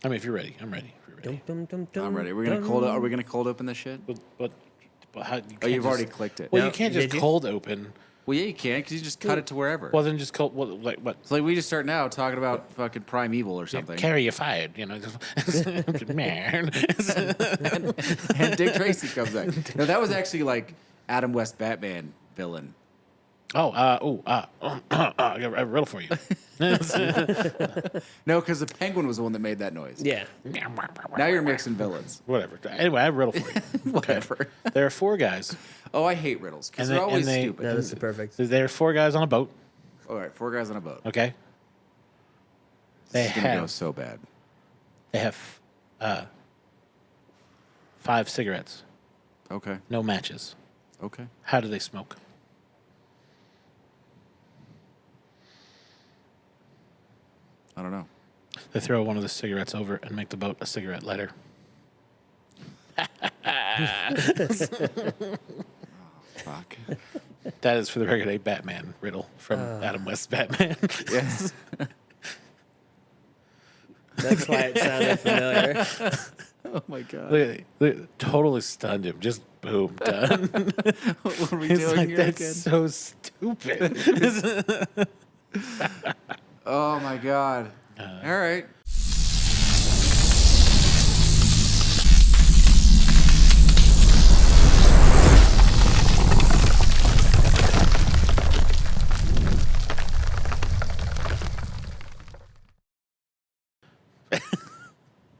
I mean, if you're ready, I'm ready. If you're ready. I'm ready. Are we gonna cold open this shit? But how, You've already clicked it. Well, No, you can't just did you? cold open. Well, yeah, you can because you just cut it to wherever. Well, then just cold. Well, like what? It's like we just start now talking about fucking Primeval or something. Carry you fired. You know, man. And Dick Tracy comes back. No, that was actually like Adam West Batman villain. I got a riddle for you. No, because the Penguin was the one that made that noise. Yeah. Now you're mixing villains. Whatever. Anyway, I have a riddle for you. Whatever. There are 4 guys. Oh, I hate riddles because And they're they- always and they- stupid. No, this is perfect. There are 4 guys on a boat. All right, 4 guys on a boat. Okay. They This is gonna go have so bad. 5 cigarettes. Okay. No matches. Okay. How do they smoke? I don't know. They throw one of the cigarettes over and make the boat a cigarette lighter. Fuck. That is, for the record, a Batman riddle from Adam West's Batman. Yes. That's why it sounded familiar. Oh my god. Look, totally stunned him. Just boom, done. What are we It's doing like, here that's again? so stupid. Oh my god. All right.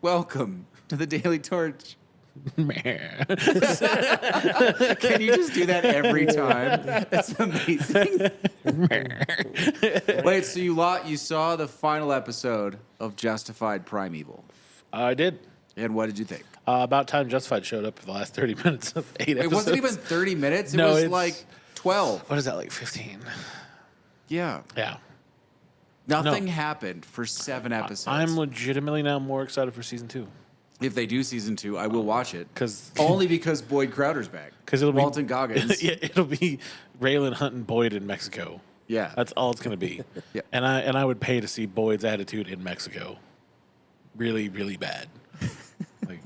Welcome to the Daily Torch. Can you just do that every time? That's amazing. Wait, so you saw the final episode of Justified Primeval, I did. and what did you think? About time Justified showed up for the last 30 minutes of 8 episodes. It wasn't even 30 minutes. It No, was it's- like 12. What is that, like 15? Yeah. Yeah. Nothing happened for 7 episodes. I'm legitimately now more excited for season 2. If they do season 2, I will watch it. 'Cause- Only because Boyd Crowder's back. Because it'll Walton be Goggins. yeah, it'll be Raylan hunting Boyd in Mexico. Yeah. That's all it's gonna be. Yeah. And I would pay to see Boyd's attitude in Mexico. Really, really bad. Like,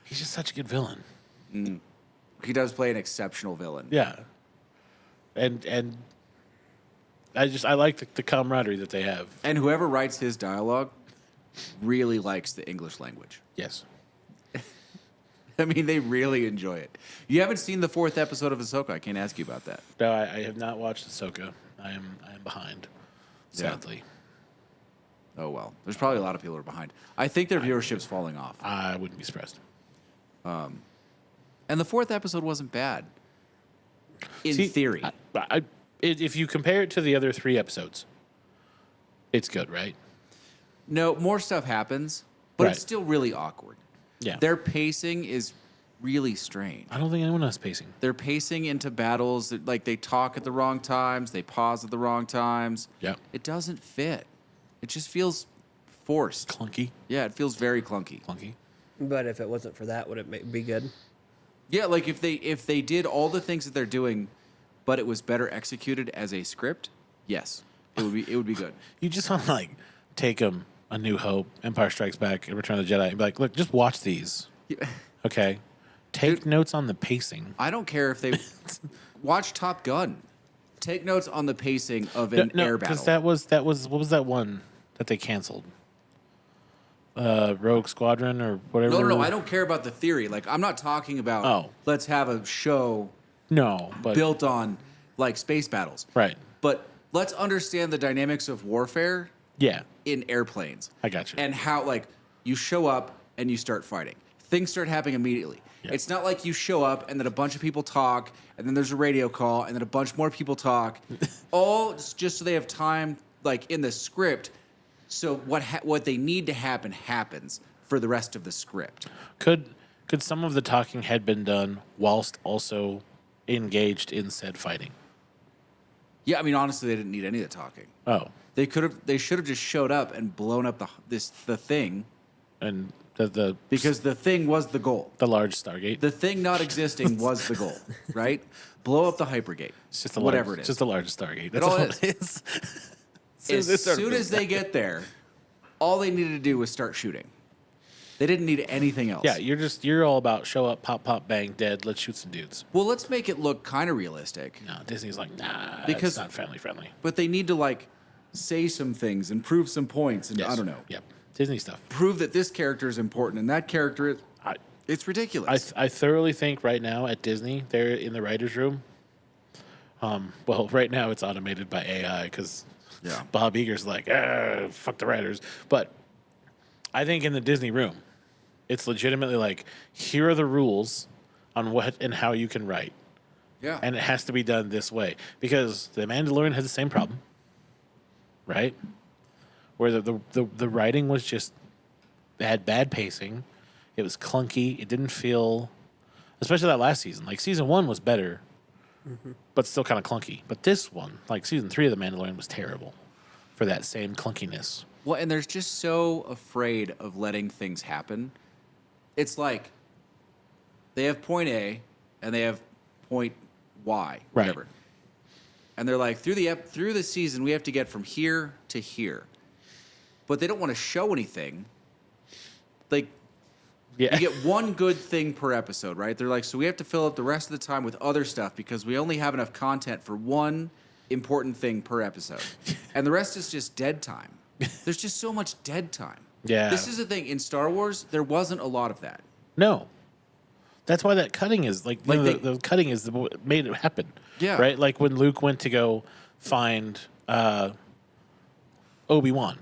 he's just such a good villain. He does play an exceptional villain. Yeah. And I like the camaraderie that they have. And whoever writes his dialogue really likes the English language. Yes. I mean, they really enjoy it. You haven't seen the 4th episode of Ahsoka. I can't ask you about that. No, I have not watched Ahsoka. I am behind. Sadly. Oh, well. There's probably a lot of people who are behind. I think their viewership's falling off. I wouldn't be surprised. And the 4th episode wasn't bad. In See, theory. If you compare it to the other 3 episodes, it's good, right? No, more stuff happens, but Right. it's still really awkward. Yeah. Their pacing is really strange. I don't think anyone else pacing. They're pacing into battles that, like, they talk at the wrong times, they pause at the wrong times. Yeah. It doesn't fit. It just feels forced. Clunky. Yeah, it feels very clunky. Clunky. But if it wasn't for that, would it be good? Yeah, like if they did all the things that they're doing, but it was better executed as a script, yes, it would be good. You just want to, like, take them A New Hope, Empire Strikes Back, and Return of the Jedi, and be like, look, just watch these. Yeah. Okay? Take notes on the pacing. I don't care if they watch Top Gun. Take notes on the pacing of an air battle. because that was what was that one that they canceled? Rogue Squadron or whatever. No. I don't care about the theory. Like, I'm not talking about. Oh. Let's have a show No, but built on like space battles. right. But let's understand the dynamics of warfare Yeah, in airplanes. I got you. And how, like, you show up and you start fighting. Things start happening immediately. Yeah. It's not like you show up and then a bunch of people talk and then there's a radio call and then a bunch more people talk, all just so they have time, like, in the script. So what they need to happen happens for the rest of the script. Could some of the talking had been done whilst also engaged in said fighting? Yeah, I mean, honestly, they didn't need any of the talking. Oh, They should have just showed up and blown up the thing, and the because the thing was the goal. the large Stargate. The thing not existing was the goal, right? Blow up the hypergate. It's just the whatever large, it is. Just the largest Stargate. That's all all it it is. As soon as they get there, all they needed to do was start shooting. They didn't need anything else. Yeah, you're all about show up, pop, pop, bang, dead. Let's shoot some dudes. Well, let's make it look kind of realistic. No, Disney's like, nah, Because- it's not family friendly. But they need to like say some things and prove some points and I don't know. Yep, Disney stuff. Prove that this character is important and that character is I it's ridiculous. I thoroughly think right now at Disney, they're in the writers' room. Well, right now it's automated by AI because Yeah. Bob Iger's like, fuck the writers. But I think in the Disney room, it's legitimately like, here are the rules on what and how you can write. Yeah. And it has to be done this way. Because The Mandalorian has the same problem, right? Where the writing was just, it had bad pacing. It was clunky. It didn't feel, especially that last season. Like, season 1 was better, but still kind of clunky. But this one, like season 3 of The Mandalorian, was terrible for that same clunkiness. Well, and they're just so afraid of letting things happen. It's like they have point A and they have point Y, whatever. And they're like, through the season, we have to get from here to here. But they don't want to show anything. Like, Yeah. you get one good thing per episode, right? They're like, so we have to fill up the rest of the time with other stuff because we only have enough content for one important thing per episode. And the rest is just dead time. There's just so much dead time. Yeah. This is the thing. In Star Wars, there wasn't a lot of that. No. That's why that cutting is like you know, Like the cutting is what made it happen. Yeah. Right? Like when Luke went to go find Obi-Wan.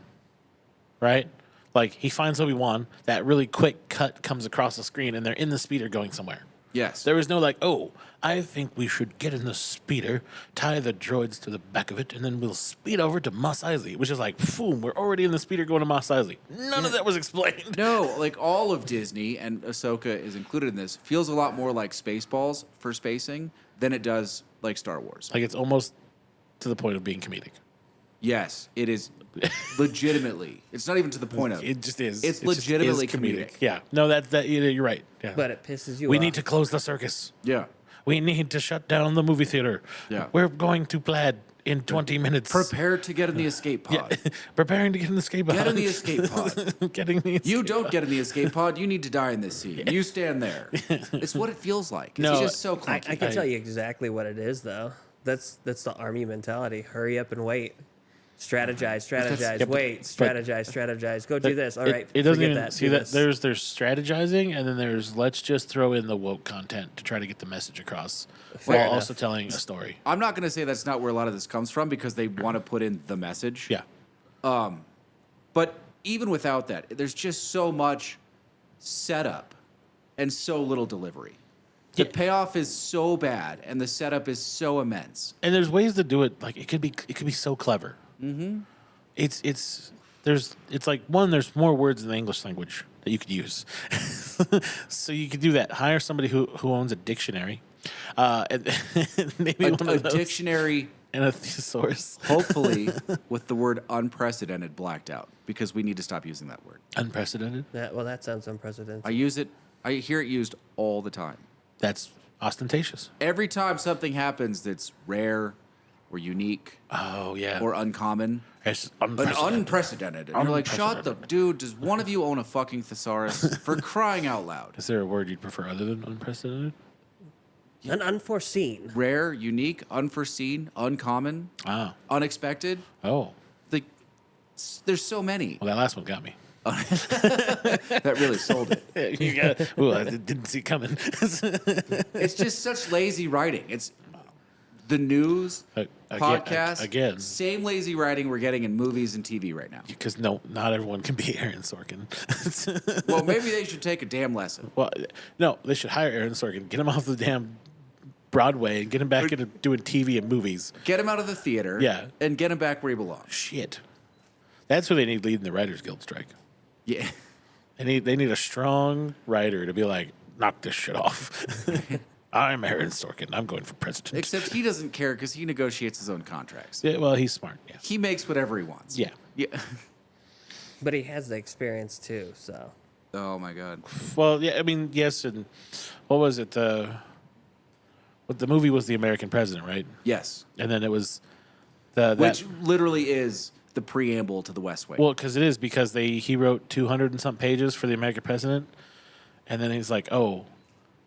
Right? Like he finds Obi-Wan, that really quick cut comes across the screen and they're in the speeder going somewhere. Yes. There was no like, oh, I think we should get in the speeder, tie the droids to the back of it, and then we'll speed over to Mos Eisley. Which is like, boom, we're already in the speeder going to Mos Eisley. None of that was explained. No, like all of Disney, and Ahsoka is included in this, feels a lot more like Spaceballs for spacing than it does like Star Wars. Like it's almost to the point of being comedic. Yes, it is legitimately. It's not even to the point of. It just is. It's It just legitimately is comedic. Yeah. No, you're right. Yeah. But it pisses you we off. need to close the circus. Yeah. We need to shut down the movie theater. Yeah. We're going to Plaid in 20 minutes. Prepare to get in the escape pod. Preparing to get in the escape pod. Get in the escape pod. Getting the You escape don't get in the escape pod. You need to die in this scene. You stand there. It's what it feels like. It's No, just so I clunky. can tell you exactly what it is, though. That's the army mentality. Hurry up and wait. Strategize, Yeah, wait, strategize. Go do this. All right, It doesn't forget even that. see do that this. there's strategizing and then there's let's just throw in the woke content to try to get the message across Fair while enough. also telling a story. I'm not going to say that's not where a lot of this comes from because they want to put in the message. Yeah. But even without that, there's just so much setup and so little delivery. The Yeah. payoff is so bad and the setup is so immense. And there's ways to do it. Like it could be so clever. Mm-hmm. It's like one. There's more words in the English language that you could use, so you could do that. Hire somebody who owns a dictionary, and maybe A one of those, dictionary, and a thesaurus. hopefully, with the word unprecedented blacked out because we need to stop using that word. Unprecedented. That sounds unprecedented. I hear it used all the time. That's ostentatious. Every time something happens that's rare or unique Oh yeah. or uncommon, It's but unprecedented. unprecedented. And you're like, shut the dude, does one of you own a fucking thesaurus? For crying out loud. Is there a word you'd prefer other than unprecedented? An unforeseen. Rare, unique, unforeseen, uncommon, Ah. unexpected. Oh. Like, there's so many. Well, that last one got me. That really sold it. You got. Ooh, I didn't see it coming. It's just such lazy writing. It's the news, podcast, again. same lazy writing we're getting in movies and TV right now. Because no, not everyone can be Aaron Sorkin. Well, maybe they should take a damn lesson. Well, no, they should hire Aaron Sorkin, get him off the damn Broadway, and get him back into doing TV and movies. Get him out of the theater, Yeah. and get him back where he belongs. Shit, that's who they need leading the Writers Guild strike. Yeah. They need a strong writer to be like, knock this shit off. I'm Aaron Sorkin. I'm going for president. Except he doesn't care because he negotiates his own contracts. Yeah, well, he's smart. Yeah. He makes whatever he wants. Yeah. Yeah. But he has the experience too, so. Oh my God. Well, yeah. I mean, yes. And what was it? What the movie was The American President, right? Yes. And then it was Which literally is the preamble to the West Wing. Well, because he wrote 200 and some pages for the American President, and then he's like, oh,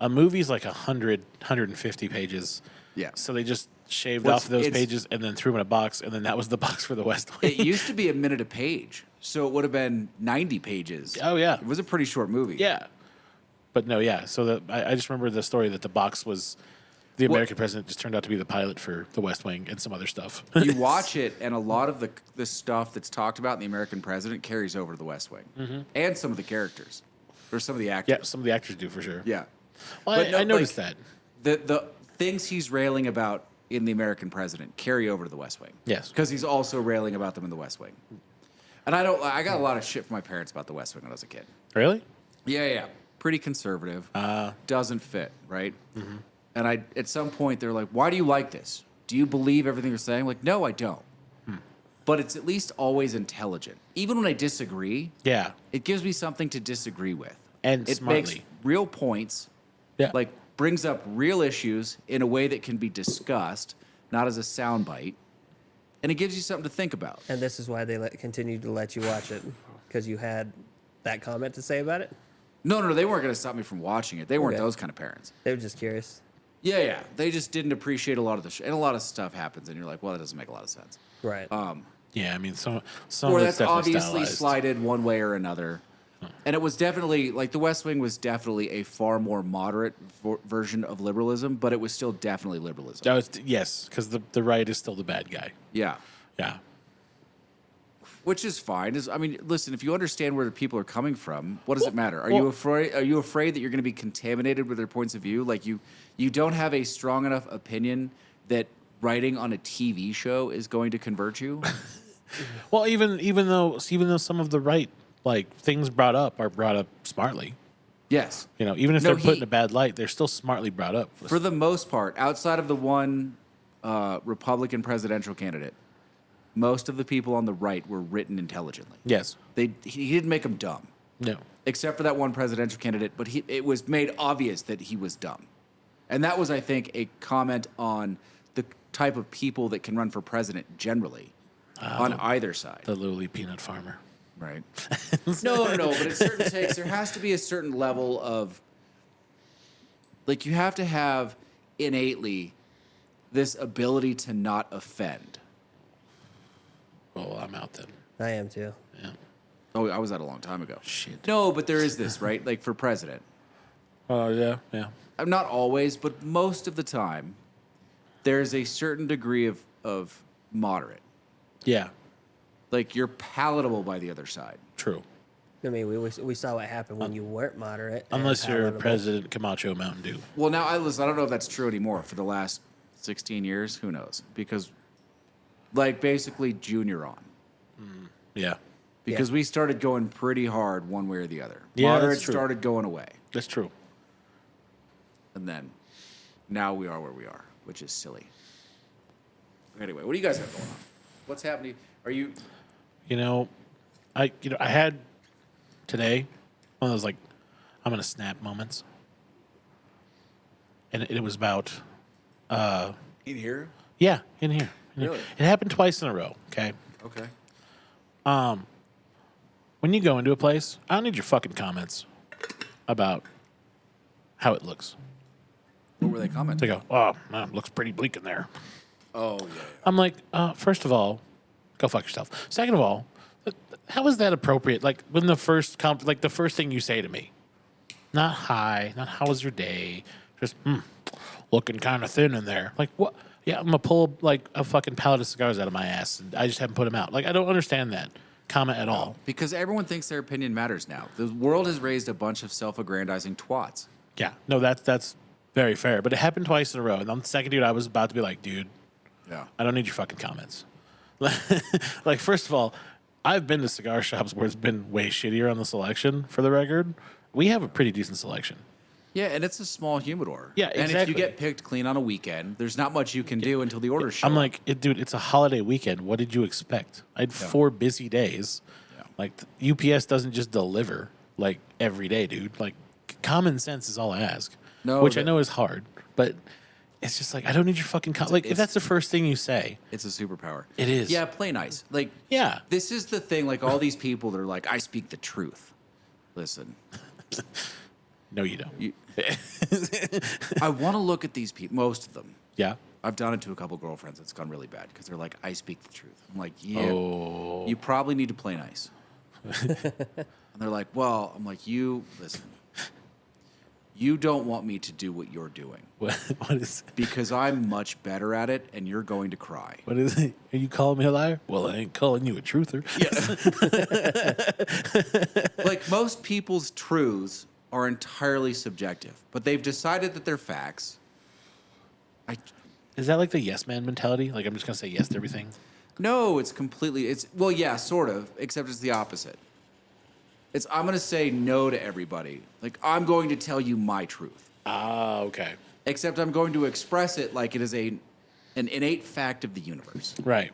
a movie's like 150 pages. Yeah. So they just shaved What's- off those it's- pages and then threw them in a box, and then that was the box for the West Wing. It used to be a minute a page, so it would have been 90 pages. Oh, yeah. It was a pretty short movie. Yeah. But no, yeah. So I just remember the story that the box was the American President just turned out to be the pilot for the West Wing and some other stuff. You watch it, and a lot of the stuff that's talked about in the American President carries over to the West Wing, and some of the characters, or some of the actors. Yeah, some of the actors do for sure. Yeah. Well, But no, I noticed like, that. The things he's railing about in the American President carry over to the West Wing. Yes. Because he's also railing about them in the West Wing. And I got a lot of shit from my parents about the West Wing when I was a kid. Really? Yeah. Pretty conservative. Doesn't fit, right? And at some point they're like, "Why do you like this? Do you believe everything you're saying?" I'm like, no, I don't. But it's at least always intelligent. Even when I disagree, Yeah. it gives me something to disagree with. And it smartly. makes real points. Yeah. Like brings up real issues in a way that can be discussed, not as a soundbite. And it gives you something to think about. And this is why they continued to let you watch it, because you had that comment to say about it. No, they weren't going to stop me from watching it. They weren't Okay. those kind of parents. They were just curious. Yeah. They just didn't appreciate a lot of and a lot of stuff happens, and you're like, well, that doesn't make a lot of sense. Right. Yeah, I mean, some Or of it's that's definitely obviously stylized. slighted one way or another. And it was definitely, like, the West Wing was definitely a far more moderate version of liberalism, but it was still definitely liberalism. Oh, yes, because the right is still the bad guy. Yeah. Yeah. Which is fine. I mean, listen, if you understand where the people are coming from, what does it matter? Are well- you afraid? Are you afraid that you're going to be contaminated with their points of view? Like you don't have a strong enough opinion that writing on a TV show is going to convert you? Well, even though some of the right things brought up are brought up smartly. Yes. You know, even if No, they're put in a bad light, they're still smartly brought up. For the most part, outside of the one Republican presidential candidate, most of the people on the right were written intelligently. Yes. He didn't make them dumb, No. except for that one presidential candidate. But it was made obvious that he was dumb, and that was, I think, a comment on the type of people that can run for president generally, on either side. The lowly peanut farmer. Right. No. But at certain takes, there has to be a certain level of, like, you have to have innately this ability to not offend. Well, I'm out then. I am too. Yeah. Oh, I was out a long time ago. Shit. No, but there is this, right? Like for president. Oh, yeah. Yeah. Not always, but most of the time, there's a certain degree of moderate. Yeah. Like you're palatable by the other side. True. I mean, we saw what happened when you weren't moderate. and Unless you're palatable. President Camacho Mountain Dew. Well, now I don't know if that's true anymore. For the last 16 years, who knows? Because, like, basically junior on. Yeah. Because we started going pretty hard one way or the other. Yeah, that's Moderate true. started going away. That's true. And then now we are where we are, which is silly. Anyway, what do you guys have going on? What's happening? Are you... I had today one of those I'm gonna snap moments, and it was about In here? yeah in here. Really? It happened twice in a row. Okay, Okay. when you go into a place, I don't need your fucking comments about how it looks. What were they They commenting? go, oh, man, it looks pretty bleak in there. Oh, yeah. I'm like, first of all, go fuck yourself. Second of all, how is that appropriate? Like when the first the first thing you say to me, not hi, not how was your day, just looking kind of thin in there. Like what? Yeah, I'm gonna pull a fucking pallet of cigars out of my ass, and I just haven't put them out. Like I don't understand that comment at all. Because everyone thinks their opinion matters now. The world has raised a bunch of self-aggrandizing twats. Yeah, no, that's very fair. But it happened twice in a row, and on the second dude, I was about to be like, dude, Yeah. I don't need your fucking comments. Like, first of all, I've been to cigar shops where it's been way shittier on the selection, for the record. We have a pretty decent selection. Yeah, and it's a small humidor. Yeah, And if you exactly. get picked clean on a weekend, there's not much you can do until the orders show I'm up. like, dude, it's a holiday weekend. What did you expect? I had 4 busy days. Yeah. Like, UPS doesn't just deliver, every day, dude. Like, common sense is all I ask. No, Which I that- know is hard, but It's just like, I don't need your fucking like, if that's the first thing you say. It's a superpower. It is. Yeah, play nice. Like, Yeah. this is the thing. Like, all these people that are like, I speak the truth. Listen. No, you don't. I want to look at these people, most of them. Yeah. I've done it to a couple girlfriends. It's gone really bad because they're like, I speak the truth. I'm like, yeah, Oh. you probably need to play nice. And they're like, well, I'm like, listen. You don't want me to do what you're doing What is because I'm much better at it and you're going to cry. what is it? Are you calling me a liar? Well, I ain't calling you a truther. Yeah. Like, most people's truths are entirely subjective, but they've decided that they're facts. Is that like the yes man mentality? Like, I'm just gonna say yes to everything. No, well, yeah, sort of, except it's the opposite. I'm going to say no to everybody. Like, I'm going to tell you my truth. Ah, okay. Except I'm going to express it like it is an innate fact of the universe. Right.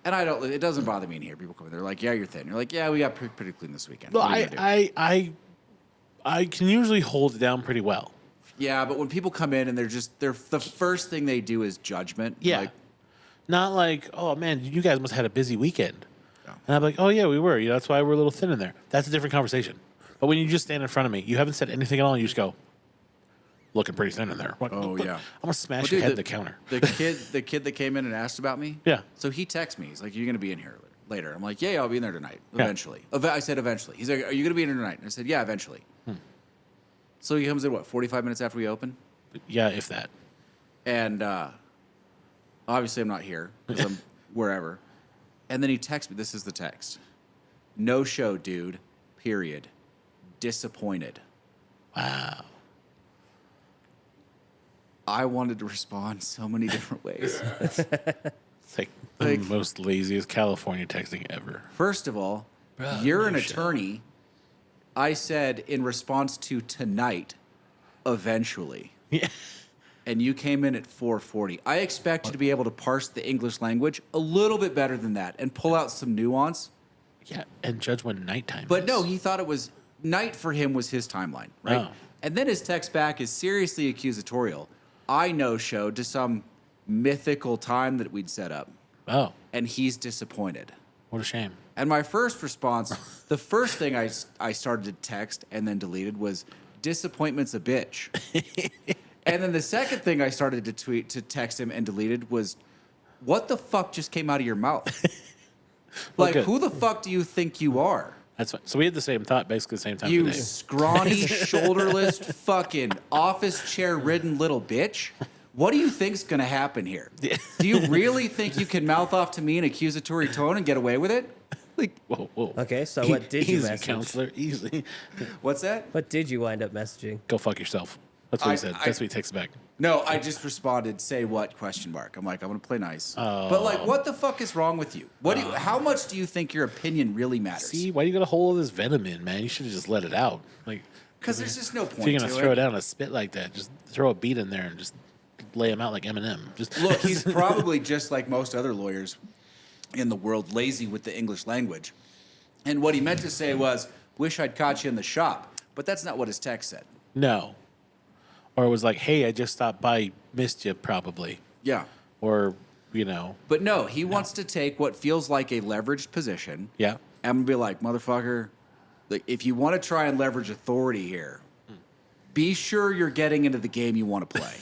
And it doesn't bother me in here. People come in, they're like, yeah, you're thin. You're like, yeah, we got pretty clean this weekend. Well, What are you gonna do? I can usually hold it down pretty well. Yeah, but when people come in and they're the first thing they do is judgment. Yeah. Like, Not like, oh man, you guys must have had a busy weekend. No. And I'm like, oh yeah, we were. You know, that's why we're a little thin in there. That's a different conversation. But when you just stand in front of me, you haven't said anything at all, and you just go, looking pretty thin in there. Oh, yeah. I'm gonna smash Well, your dude, head in the counter. The kid that came in and asked about me. Yeah. So he texts me. He's like, "You're gonna be in here later." I'm like, "Yeah, I'll be in there tonight. Yeah. Eventually." I said, "Eventually." He's like, "Are you gonna be in here tonight?" And I said, "Yeah, eventually." So he comes in 45 minutes after we open, Yeah, if that. and obviously I'm not here because I'm wherever. And then he texts me. This is the text: "No show, dude. Period. Disappointed." Wow. I wanted to respond so many different ways. It's like the most laziest California texting ever. First of all, Bruh, you're an no show. attorney. I said in response to tonight, eventually, Yeah. and you came in at 4:40. I expect you to be able to parse the English language a little bit better than that and pull out some nuance. Yeah, and judge when nighttime But is. no, he thought it was night for him was his timeline, right? Oh. And then his text back is seriously accusatorial. I no showed to some mythical time that we'd set up, Oh, and he's disappointed. what a shame. And my first response, the first thing I started to text and then deleted was, "Disappointment's a bitch." And then the second thing I started to text him and deleted was, "What the fuck just came out of your mouth?" Like, good. who the fuck do you think you are? That's fine. So we had the same thought, basically the same time You today. scrawny, shoulderless, fucking office chair ridden little bitch. What do you think's gonna happen here? Do you really think you can mouth off to me in accusatory tone and get away with it? Like, Whoa, whoa. Okay, so what did you Easy, message? counselor, easy. what's that? What did you wind up messaging? Go fuck yourself. That's what he said. I- That's what he takes back. No, I just responded, "Say what?" ? I'm like, I'm gonna play nice. But like, what the fuck is wrong with you? How much do you think your opinion really matters? See, why do you got to hold all this venom in, man? You should have just let it out. Like, Because there's just no point. if you're gonna to throw it. it down a spit like that, just throw a beat in there and just lay him out like Eminem. Just Look, he's probably just like most other lawyers in the world, lazy with the English language. And what he meant to say was, "Wish I'd caught you in the shop," but that's not what his text said. no. Or it was like, hey, I just stopped by, missed you probably. Yeah. Or, you know, But no, he wants to take what feels like a leveraged position yeah. and be like, "Motherfucker, like, if you want to try and leverage authority here, be sure you're getting into the game you want to play."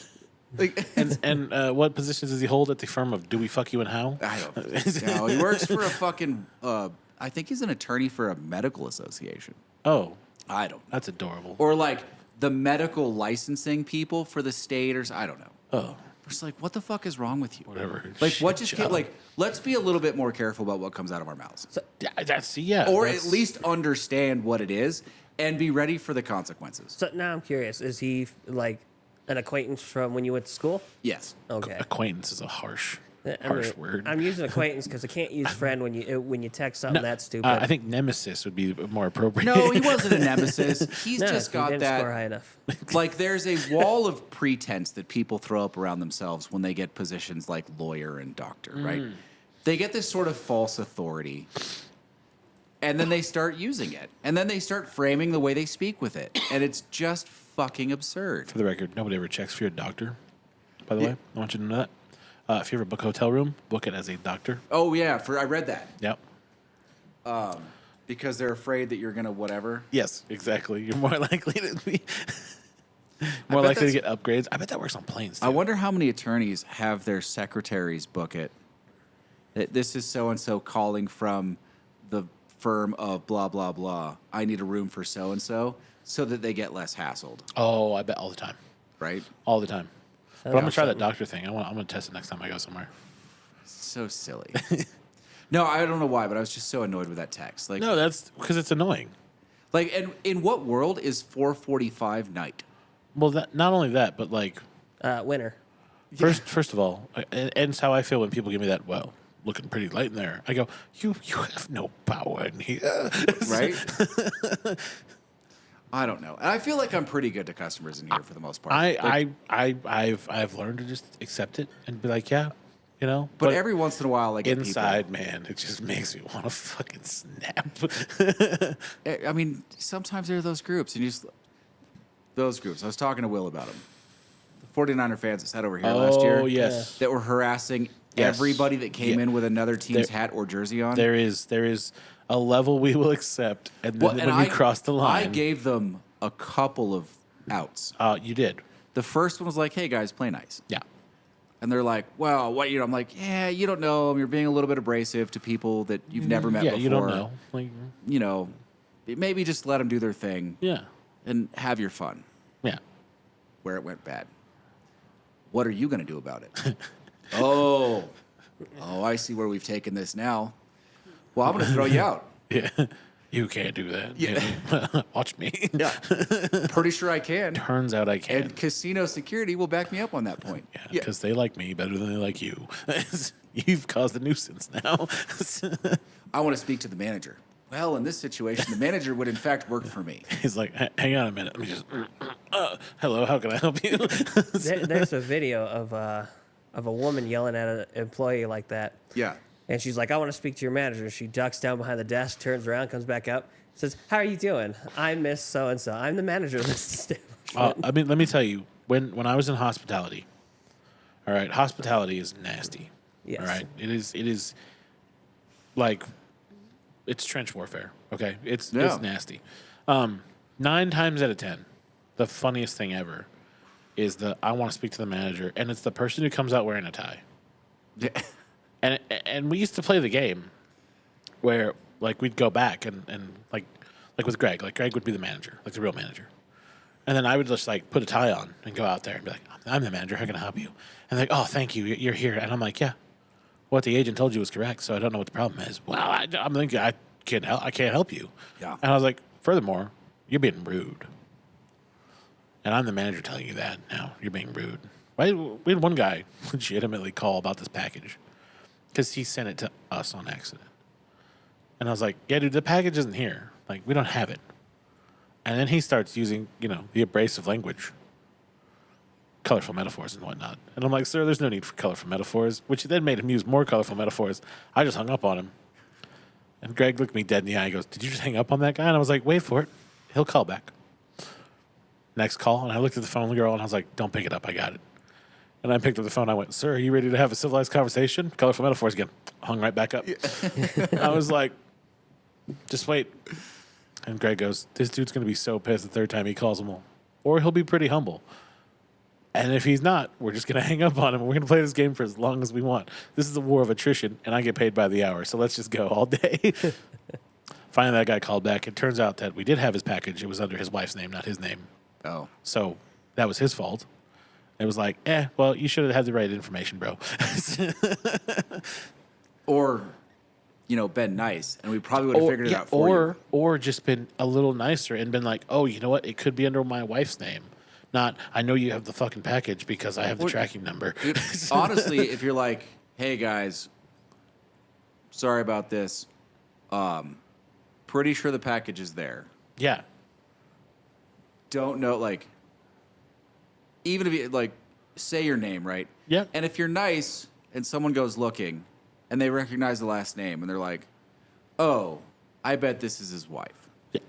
Like, And what positions does he hold at the firm of Do We Fuck You and How? I don't know. He works for a fucking, I think he's an attorney for a medical association. Oh, I don't know. that's adorable. Or like the medical licensing people for the state, or I don't know. Oh, It's like, what the fuck is wrong with you? whatever. Like, what Shit just job. like? Let's be a little bit more careful about what comes out of our mouths, Yeah. or that's- at least understand what it is and be ready for the consequences. So now I'm curious: is he like an acquaintance from when you went to school? Yes. Okay. acquaintance is a harsh I mean, word. I'm using acquaintance because I can't use friend when you text something that stupid. I think nemesis would be more appropriate. No, he wasn't a nemesis. He's no, just he got didn't score that. high enough. Like, there's a wall of pretense that people throw up around themselves when they get positions like lawyer and doctor, right? They get this sort of false authority, and then they start using it, and then they start framing the way they speak with it, and it's just fucking absurd. For the record, nobody ever checks for your doctor. by the way. I want you to know that. If you ever book a hotel room, book it as a doctor. Oh yeah, I read that. Yep. Because they're afraid that you're gonna whatever. Yes, exactly. You're more likely to be more bet likely to that's- get upgrades. I bet that works on planes too. I wonder how many attorneys have their secretaries book it. That this is so and so calling from the firm of blah blah blah. I need a room for so and so that they get less hassled, Oh, I bet all the time. right? All the time. But I'm gonna try that something. doctor thing. I'm gonna test it next time I go somewhere. So silly. No, I don't know why, but I was just so annoyed with that text. Like, No, that's because it's annoying. like, and in what world is 4:45 night? Well, that, not only that, but like Winter. first of all, and it's how I feel when people give me that. Well, looking pretty light in there. I go, you have no power in here, Right? I don't know. And I feel like I'm pretty good to customers in here for the most part. I've learned to just accept it and be like, yeah, you know. but every once in a while, I get inside, man, it just makes me want to fucking snap. people. I mean, sometimes there are those groups, and you just those groups. I was talking to Will about them. The 49er fans that sat over here last year. Oh yes, That were harassing Yes. everybody that came Yeah. in with another team's There- hat or jersey on. there is a level we will accept, and then Well, when and you cross the line, I gave them a couple of outs. you did, The first one was like, "Hey guys, play nice," yeah. and they're like, "Well, what?" I'm like, "Yeah, you don't know 'em. You're being a little bit abrasive to people that you've never met Yeah, before. you don't know. Like, You know, maybe just let them do their thing yeah, and have your fun." yeah. Where it went bad. What are you going to do about it? oh, I see where we've taken this now. Well, I'm going to throw you out. Yeah, you can't do that. Yeah. Watch me. Yeah, pretty sure I can. Turns out I can. And casino security will back me up on that point. Yeah, because they like me better than they like you. You've caused a nuisance now. I want to speak to the manager. Well, in this situation, the manager would in fact work for me. He's like, hang on a minute. Let me just. Hello, how can I help you? There's a video of a woman yelling at an employee like that. Yeah. And she's like, I want to speak to your manager. She ducks down behind the desk, turns around, comes back up, says, how are you doing? I'm Miss So-and-so. I'm the manager of this establishment. I mean, let me tell you, when I was in hospitality, all right, hospitality is nasty. Yes. All right, it is like it's trench warfare. Okay, it's nasty. 9 times out of 10, the funniest thing ever is I want to speak to the manager, and it's the person who comes out wearing a tie. Yeah. And we used to play the game where like we'd go back and like with Greg, like Greg would be the manager, like the real manager. And then I would just like put a tie on and go out there and be like, I'm the manager, how can I help you? And they're like, oh, thank you, you're here. And I'm like, yeah, what the agent told you was correct, so I don't know what the problem is. Well, I'm thinking I can't help you. Yeah. And I was like, furthermore, you're being rude. And I'm the manager telling you that now. You're being rude. We had one guy legitimately call about this package because he sent it to us on accident. And I was like, yeah, dude, the package isn't here. Like, we don't have it. And then he starts using, the abrasive language, colorful metaphors and whatnot. And I'm like, sir, there's no need for colorful metaphors, which then made him use more colorful metaphors. I just hung up on him. And Greg looked me dead in the eye and goes, did you just hang up on that guy? And I was like, wait for it. He'll call back. Next call, and I looked at the phone girl, and I was like, don't pick it up. I got it. And I picked up the phone. I went, sir, are you ready to have a civilized conversation? Colorful metaphors again. Hung right back up. I was like, just wait. And Greg goes, this dude's going to be so pissed the third time he calls him. Or he'll be pretty humble. And if he's not, we're just going to hang up on him. We're going to play this game for as long as we want. This is a war of attrition, and I get paid by the hour. So let's just go all day. Finally, that guy called back. It turns out that we did have his package. It was under his wife's name, not his name. Oh. So that was his fault. It was like, well, you should have had the right information, bro. Or, been nice, and we probably would have figured it out for you. Or just been a little nicer and been like, oh, you know what? It could be under my wife's name. Not, I know you have the fucking package because I have the tracking number. Dude, honestly, if you're like, hey guys, sorry about this, pretty sure the package is there. Yeah. Don't know, even if you, say your name, right? Yeah. And if you're nice and someone goes looking and they recognize the last name and they're like, oh, I bet this is his wife. Yeah.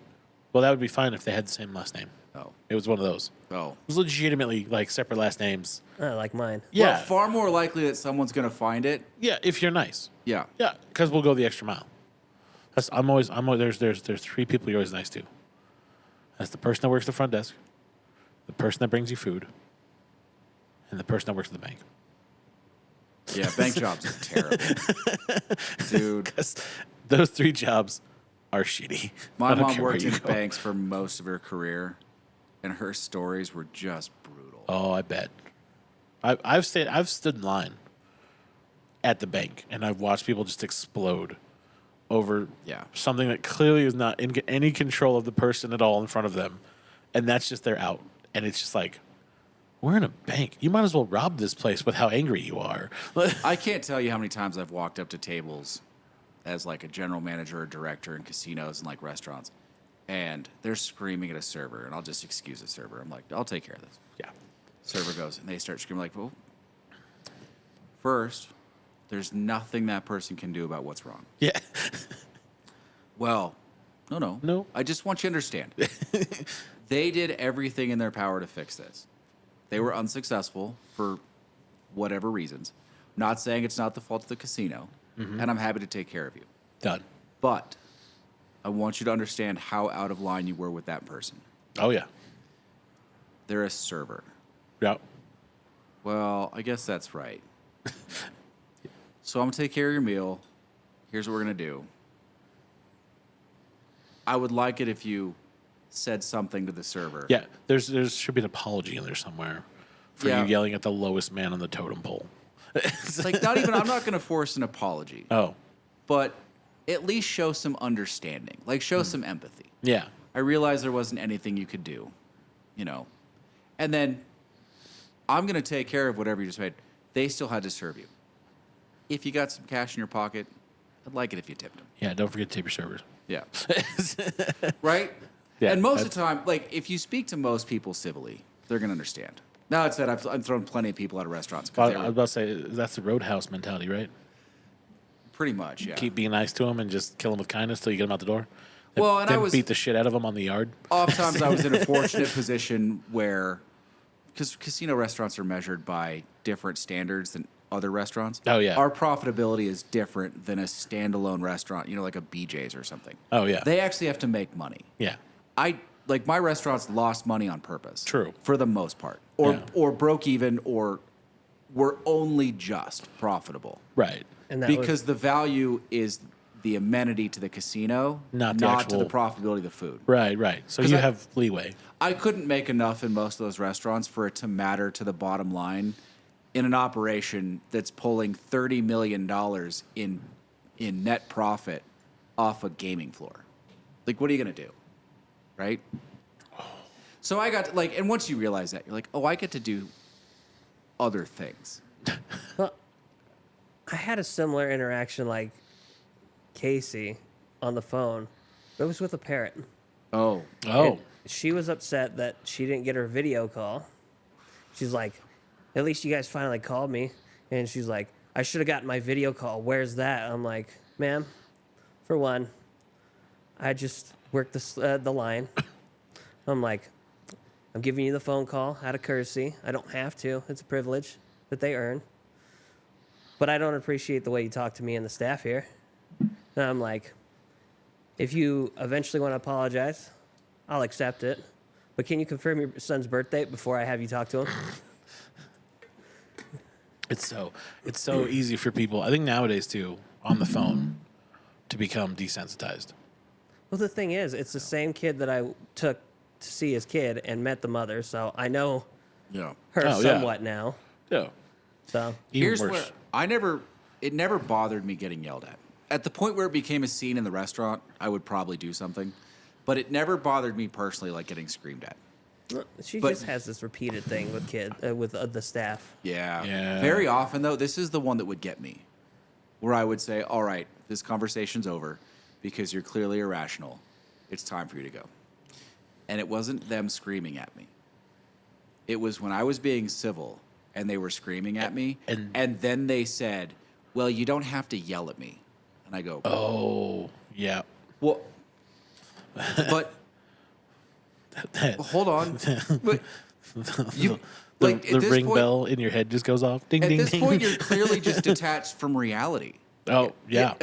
Well, that would be fine if they had the same last name. Oh. It was one of those. Oh. It was legitimately like separate last names. Like mine. Yeah. Well, far more likely that someone's going to find it. Yeah, if you're nice. Yeah. Yeah, because we'll go the extra mile. I'm always there's three people you're always nice to. That's the person that works the front desk, the person that brings you food, and the person that works at the bank. Yeah, bank jobs are terrible. Dude. Because those three jobs are shitty. My I don't mom care where worked you in go. banks for most of her career, and her stories were just brutal. Oh, I bet. I've stood in line at the bank, and I've watched people just explode over Yeah. something that clearly is not in any control of the person at all in front of them, and that's just their out. And it's just like, we're in a bank. You might as well rob this place with how angry you are. I can't tell you how many times I've walked up to tables as like a general manager or director in casinos and like restaurants, and they're screaming at a server, and I'll just excuse the server. I'm like, I'll take care of this. Yeah. Server goes, and they start screaming like, well, first, there's nothing that person can do about what's wrong. Yeah. Well, no. No. I just want you to understand. They did everything in their power to fix this. They were unsuccessful for whatever reasons. Not saying it's not the fault of the casino, and I'm happy to take care of you. Done. But I want you to understand how out of line you were with that person. Oh, yeah. They're a server. Yeah. Well, I guess that's right. So I'm going to take care of your meal. Here's what we're going to do. I would like it if you said something to the server. Yeah. There should be an apology in there somewhere for Yeah. you yelling at the lowest man on the totem pole. Like, not even, I'm not going to force an apology, Oh, but at least show some understanding. Like, show some empathy. yeah. I realized there wasn't anything you could do, you know. And then I'm going to take care of whatever you just made. They still had to serve you. If you got some cash in your pocket, I'd like it if you tipped them. Yeah, don't forget to tip your servers. Yeah. Right? Yeah, And most of that's- the time, like, if you speak to most people civilly, they're going to understand. Now, that said, I've thrown plenty of people out of restaurants. 'Cause I they was were, about to say, that's the Roadhouse mentality, right? pretty much, yeah. Keep being nice to them and just kill them with kindness till you get them out the door. Then, Well, and then I was- beat the shit out of them on the yard. Oftentimes, I was in a fortunate position where, because casino restaurants are measured by different standards than other restaurants. Oh, yeah. Our profitability is different than a standalone restaurant, you know, like a BJ's or something. Oh, yeah. They actually have to make money. Yeah. Like my restaurants lost money on purpose. True. For the most part. Yeah. Or broke even or were only just profitable. Right. And that Because the value is the amenity to the casino, Not not, the to the actual- profitability of the food. Right, right. So 'Cause you I- have leeway. I couldn't make enough in most of those restaurants for it to matter to the bottom line in an operation that's pulling $30 million in net profit off a gaming floor. Like, what are you going to do? Right? So I got, like, and once you realize that, you're like, oh, I get to do other things. Well, I had a similar interaction like Casey on the phone. It was with a parrot. Oh. Oh. And she was upset that she didn't get her video call. She's like, at least you guys finally called me. And she's like, I should have gotten my video call. Where's that? I'm like, ma'am, for one, I just worked the line. I'm like, I'm giving you the phone call out of courtesy. I don't have to. It's a privilege that they earn. But I don't appreciate the way you talk to me and the staff here. And I'm like, if you eventually want to apologize, I'll accept it. But can you confirm your son's birth date before I have you talk to him? It's so easy for people, I think nowadays too, on the phone, to become desensitized. Well, the thing is, it's the same kid that I took to see his kid and met the mother, so I know Yeah. her Oh, yeah. somewhat now. Yeah. So Even Here's worse. where it never bothered me getting yelled at. At the point where it became a scene in the restaurant, I would probably do something. But it never bothered me personally, like getting screamed at. she But- just has this repeated thing with the staff. Yeah. Yeah. Very often, though, this is the one that would get me. Where I would say, all right, this conversation's over because you're clearly irrational. It's time for you to go. And it wasn't them screaming at me. It was when I was being civil and they were screaming at me. And then they said, well, you don't have to yell at me. And I go, Oh, yeah. well, but Hold on. But you like the at this ring point, bell in your head just goes off. Ding, at ding, this ding. point, you're clearly just detached from reality. Oh yeah.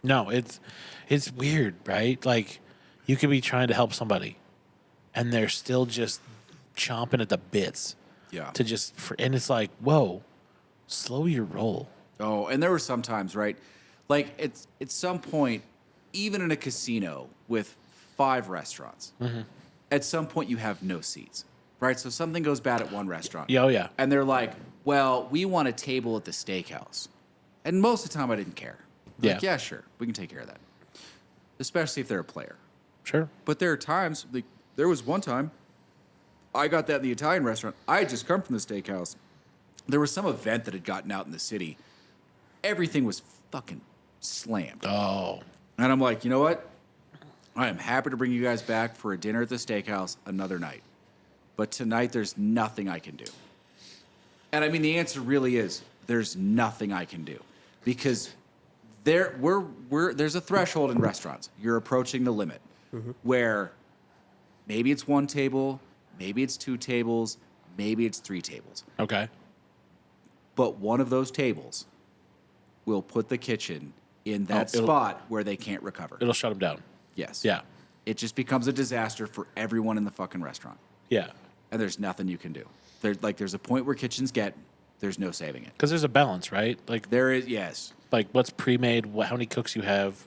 No, it's weird, right? Like you could be trying to help somebody, and they're still just chomping at the bits Yeah. to and it's like, whoa, slow your roll. Oh, and there were some times, right? Like at some point, even in a casino with 5 restaurants, at some point you have no seats, right? So something goes bad at one restaurant. Yeah, oh yeah. And they're like, well, we want a table at the steakhouse. And most of the time I didn't care. Like, yeah, sure, we can take care of that. Especially if they're a player. Sure. But there are times, like there was one time I got that in the Italian restaurant. I had just come from the steakhouse. There was some event that had gotten out in the city. Everything was fucking slammed. Oh. And I'm like, you know what? I am happy to bring you guys back for a dinner at the steakhouse another night. But tonight, there's nothing I can do. And I mean, the answer really is there's nothing I can do. Because there's a threshold in restaurants. You're approaching the limit where maybe it's 1 table, maybe it's 2 tables, maybe it's 3 tables. Okay. But one of those tables will put the kitchen in that spot where they can't recover. It'll shut them down. Yes. Yeah. It just becomes a disaster for everyone in the fucking restaurant. Yeah. And there's nothing you can do. There's a point where kitchens there's no saving it. Because there's a balance, right? Like There is, yes. like what's pre-made, how many cooks you have,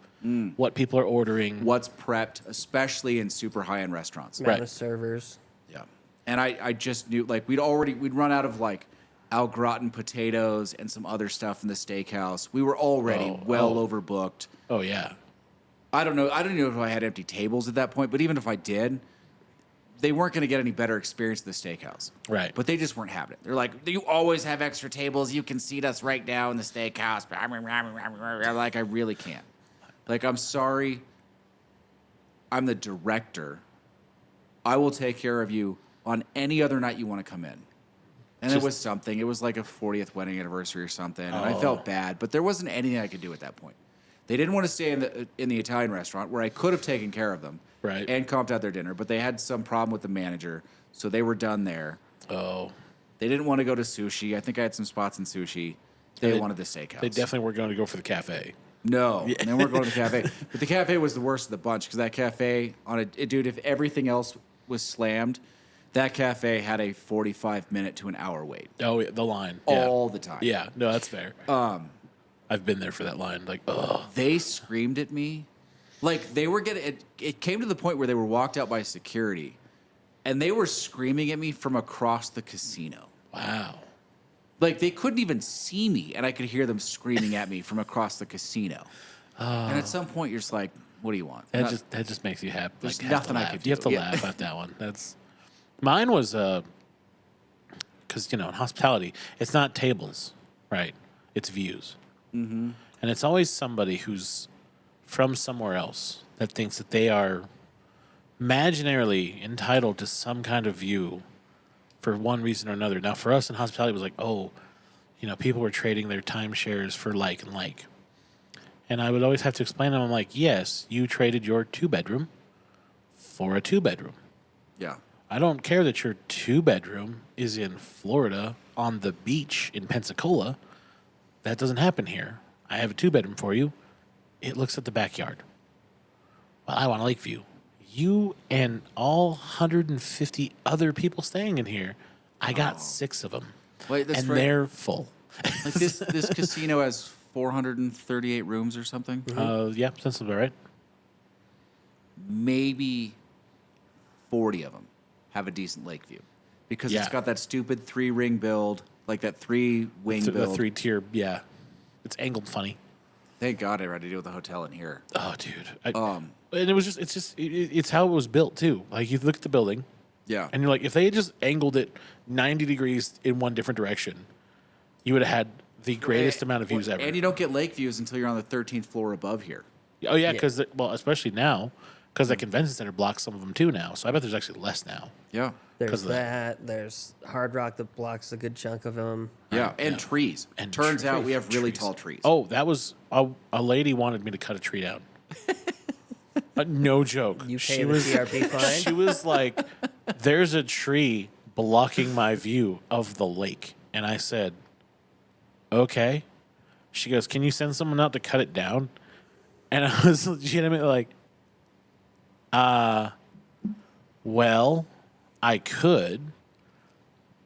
what people are ordering. What's prepped, especially in super high-end restaurants. Amount Right. of servers. Yeah. And I just knew, like, we'd run out of, like, au gratin potatoes and some other stuff in the steakhouse. We were already overbooked. Oh yeah. I don't know if I had empty tables at that point, but even if I did, they weren't going to get any better experience at the steakhouse. Right. But they just weren't having it. They're like, you always have extra tables. You can seat us right now in the steakhouse. I'm like, I really can't. Like, I'm sorry. I'm the director. I will take care of you on any other night you want to come in. And it was something. It was like a 40th wedding anniversary or something. And I felt bad, but there wasn't anything I could do at that point. They didn't want to stay in the Italian restaurant where I could have taken care of them. Right. And comped out their dinner, but they had some problem with the manager, so they were done there. Oh. They didn't want to go to sushi. I think I had some spots in sushi. They wanted the steakhouse. They definitely were going to go for the cafe. No, they weren't going to the cafe. But the cafe was the worst of the bunch because that cafe, dude, if everything else was slammed, that cafe had a 45-minute to an hour wait. Oh, yeah, the line. Yeah. All the time. Yeah, no, that's fair. I've been there for that line. Like, oh. They screamed at me. Like, they were getting... It came to the point where they were walked out by security, and they were screaming at me from across the casino. Wow. Like, they couldn't even see me, and I could hear them screaming at me from across the casino. And at some point, you're just like, what do you want? That just makes you happy. There's Like, nothing I laugh. could do. You have to Yeah. laugh at that one. Mine was because in hospitality, it's not tables, right? It's views, and it's always somebody who's from somewhere else that thinks that they are imaginarily entitled to some kind of view for one reason or another. Now, for us in hospitality, it was like, people were trading their timeshares for like and like. And I would always have to explain to them, I'm like, yes, you traded your 2-bedroom for a 2-bedroom. Yeah. I don't care that your 2-bedroom is in Florida on the beach in Pensacola. That doesn't happen here. I have a 2-bedroom for you. It looks at the backyard. Well, I want a lake view. You and all 150 other people staying in here, I got 6 of them. Wait, that's and right. they're full. Like, this casino has 438 rooms or something. Yeah, sounds about right. Maybe 40 of them have a decent lake view because it's Yeah. got that stupid 3-ring build, like that 3-wing The build. 3-tier, yeah. It's angled funny. Thank God I had to deal with the hotel in here. Oh, dude. And it's how it was built, too. Like, you look at the building, Yeah. and you're like, if they had just angled it 90 degrees in one different direction, you would have had the greatest amount of views ever. And you don't get lake views until you're on the 13th floor above here. Oh, yeah, because, especially now, because the convention center blocks some of them, too, now. So I bet there's actually less now. Yeah. There's 'Cause of that. There's Hard Rock that blocks a good chunk of them. Yeah. And trees. And Turns out trees. we have really Trees. tall trees. Oh, that was a lady wanted me to cut a tree down. No joke. You pay she the was TRP fine? She was like, there's a tree blocking my view of the lake. And I said, okay. She goes, can you send someone out to cut it down? And I was legitimately like, well, I could,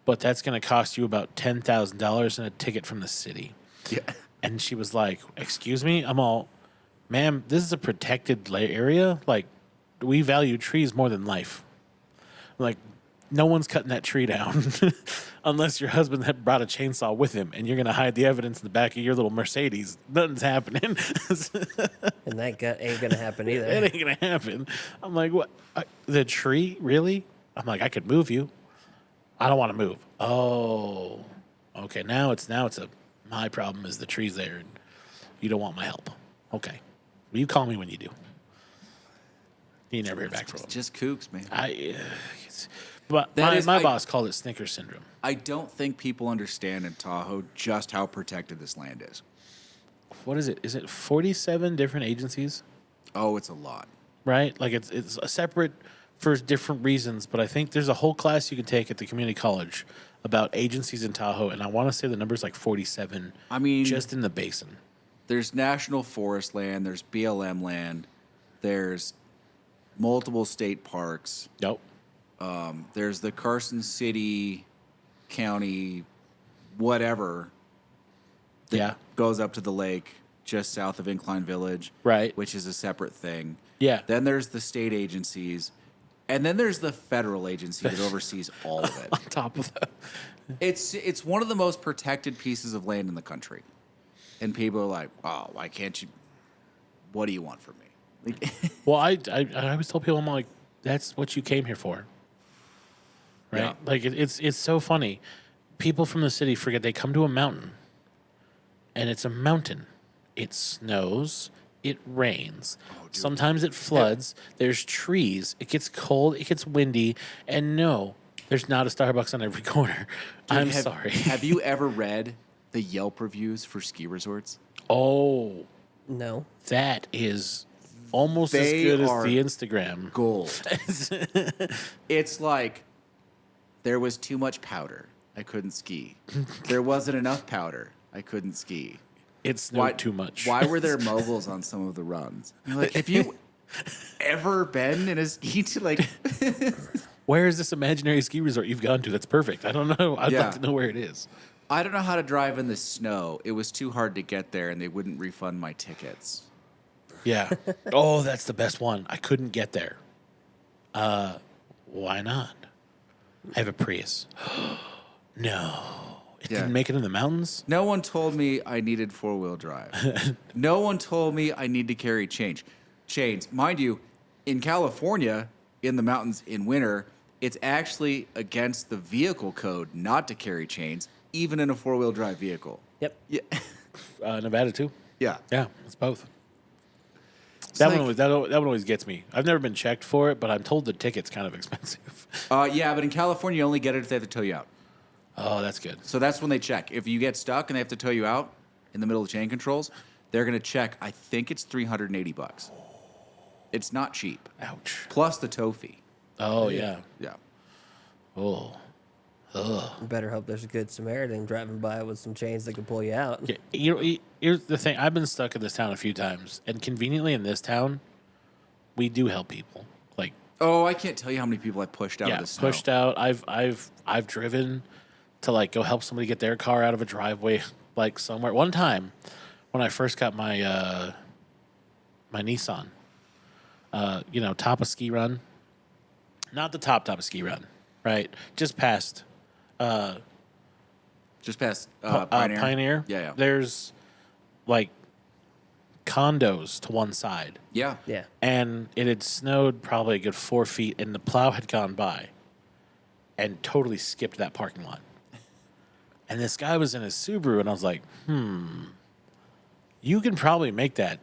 but that's going to cost you about $10,000 and a ticket from the city. Yeah. And she was like, excuse me? I'm all, ma'am, this is a protected area. Like, we value trees more than life. I'm like, no one's cutting that tree down unless your husband had brought a chainsaw with him and you're going to hide the evidence in the back of your little Mercedes. Nothing's happening. And that ain't gonna happen either. It ain't going to happen. I'm like, what? The tree? Really? I'm like, I could move you. I don't want to move. Oh, okay. Now it's my problem is the tree's there and you don't want my help. Okay. Well, you call me when you do. You never hear back from him. Just kooks, man. But That my is- boss called it Snickers syndrome. I don't think people understand in Tahoe just how protected this land is. What is it? Is it 47 different agencies? Oh, it's a lot. Right? Like it's a separate for different reasons, but I think there's a whole class you can take at the community college about agencies in Tahoe, and I want to say the number's like 47. I mean, just in the basin. There's national forest land, there's BLM land, there's multiple state parks. Nope. There's the Carson City County, whatever, that Yeah. goes up to the lake just south of Incline Village, Right. which is a separate thing. Yeah. Then there's the state agencies, and then there's the federal agency that oversees all of it. On top of that. It's one of the most protected pieces of land in the country, and people are like, "Oh, why can't you? What do you want from me?" Like, Well, I always tell people, I'm like, that's what you came here for. Right? Yeah. Like it's so funny. People from the city forget they come to a mountain, and it's a mountain. It snows. It rains. Sometimes it floods. There's trees. It gets cold. It gets windy. And no, there's not a Starbucks on every corner. I'm sorry. Have you ever read the Yelp reviews for ski resorts? Oh, No. that is almost as They good as are the Instagram. Gold. It's like there was too much powder. I couldn't ski. There wasn't enough powder. I couldn't ski. It snowed too much. Why were there moguls on some of the runs? You're like, have you ever been in a ski to like? Where is this imaginary ski resort you've gone to? That's perfect. I don't know. I'd Yeah. like to know where it is. I don't know how to drive in the snow. It was too hard to get there, and they wouldn't refund my tickets. Yeah. Oh, that's the best one. I couldn't get there. Why not? I have a Prius. No. It Yeah. didn't make it in the mountains? No one told me I needed 4-wheel drive. No one told me I need to carry chains. Mind you, in California, in the mountains in winter, it's actually against the vehicle code not to carry chains, even in a 4-wheel drive vehicle. Yep. Yeah. Nevada too. Yeah. Yeah, it's both. like- That one always gets me. I've never been checked for it, but I'm told the ticket's kind of expensive. Yeah, but in California, you only get it if they have to tow you out. Oh, that's good. So that's when they check. If you get stuck and they have to tow you out in the middle of chain controls, they're going to check. I think it's $380. It's not cheap. Ouch. Plus the tow fee. Oh, yeah. Yeah. Oh. Ugh. You better hope there's a good Samaritan driving by with some chains that can pull you out. Yeah, you know, here's the thing. I've been stuck in this town a few times, and conveniently in this town, we do help people. Like, Oh, I can't tell you how many people I pushed out yeah, of the snow. pushed out. I've driven to like go help somebody get their car out of a driveway, like somewhere. One time, when I first got my my Nissan, top of ski run, not the top of ski run, right? Just past Just past Pioneer. Pioneer. Yeah. There's like condos to one side. Yeah. Yeah. And it had snowed probably a good 4 feet, and the plow had gone by and totally skipped that parking lot. And this guy was in his Subaru, and I was like, you can probably make that.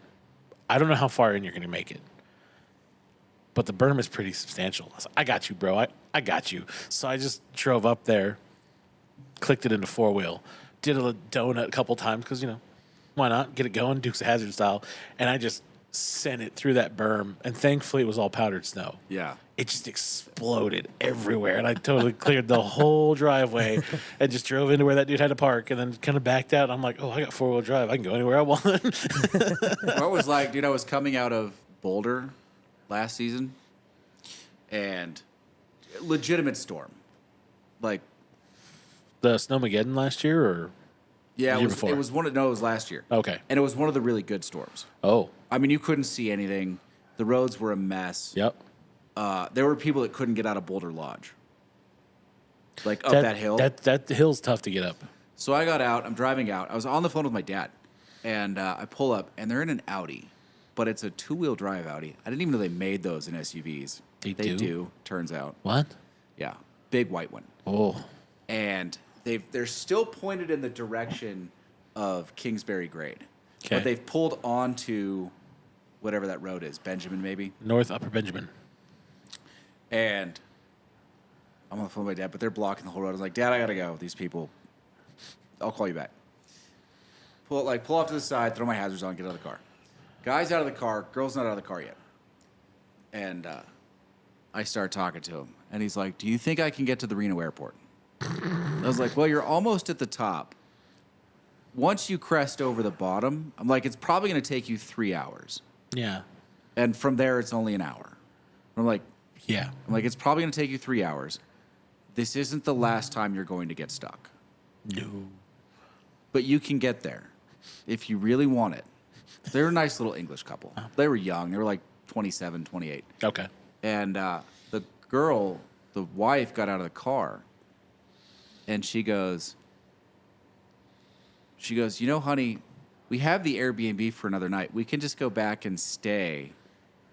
I don't know how far in you're going to make it, but the berm is pretty substantial. I was like, I got you, bro. I got you. So I just drove up there, clicked it into 4-wheel, did a donut a couple times because, why not? Get it going, Dukes of Hazzard style. And I just sent it through that berm, and thankfully it was all powdered snow. Yeah. It just exploded everywhere, and I totally cleared the whole driveway and just drove into where that dude had to park, and then kind of backed out. I'm like, oh, I got 4-wheel drive. I can go anywhere I want. What was like, dude, I was coming out of Boulder last season, and legitimate storm. Like, The Snowmageddon last year, or yeah, The it year was, before? it was one of, no, it was last year. okay? And it was one of the really good storms. Oh, I mean, you couldn't see anything. The roads were a mess. yep. There were people that couldn't get out of Boulder Lodge. Like up that hill. That hill's tough to get up. So I got out. I'm driving out. I was on the phone with my dad, and I pull up, and they're in an Audi, but it's a 2-wheel drive Audi. I didn't even know they made those in SUVs. They do. do? Turns out. What? Yeah, big white one. Oh, And they're still pointed in the direction of Kingsbury Grade, okay. but they've pulled onto whatever that road is, Benjamin maybe. North Upper Benjamin. And I'm on the phone with my dad, but they're blocking the whole road. I was like, Dad, I gotta go. These people. I'll call you back. Pull off to the side, throw my hazards on, get out of the car. Guy's out of the car, girl's not out of the car yet. And I start talking to him, and he's like, do you think I can get to the Reno airport? I was like, well, you're almost at the top. Once you crest over the bottom, I'm like, it's probably gonna take you 3 hours. Yeah. And from there, it's only an hour. I'm like, Yeah. it's probably going to take you 3 hours. This isn't the last time you're going to get stuck. No. But you can get there if you really want it. They're a nice little English couple. They were young. They were like 27, 28. Okay. And the girl, the wife, got out of the car. And she goes, you know, honey, we have the Airbnb for another night. We can just go back and stay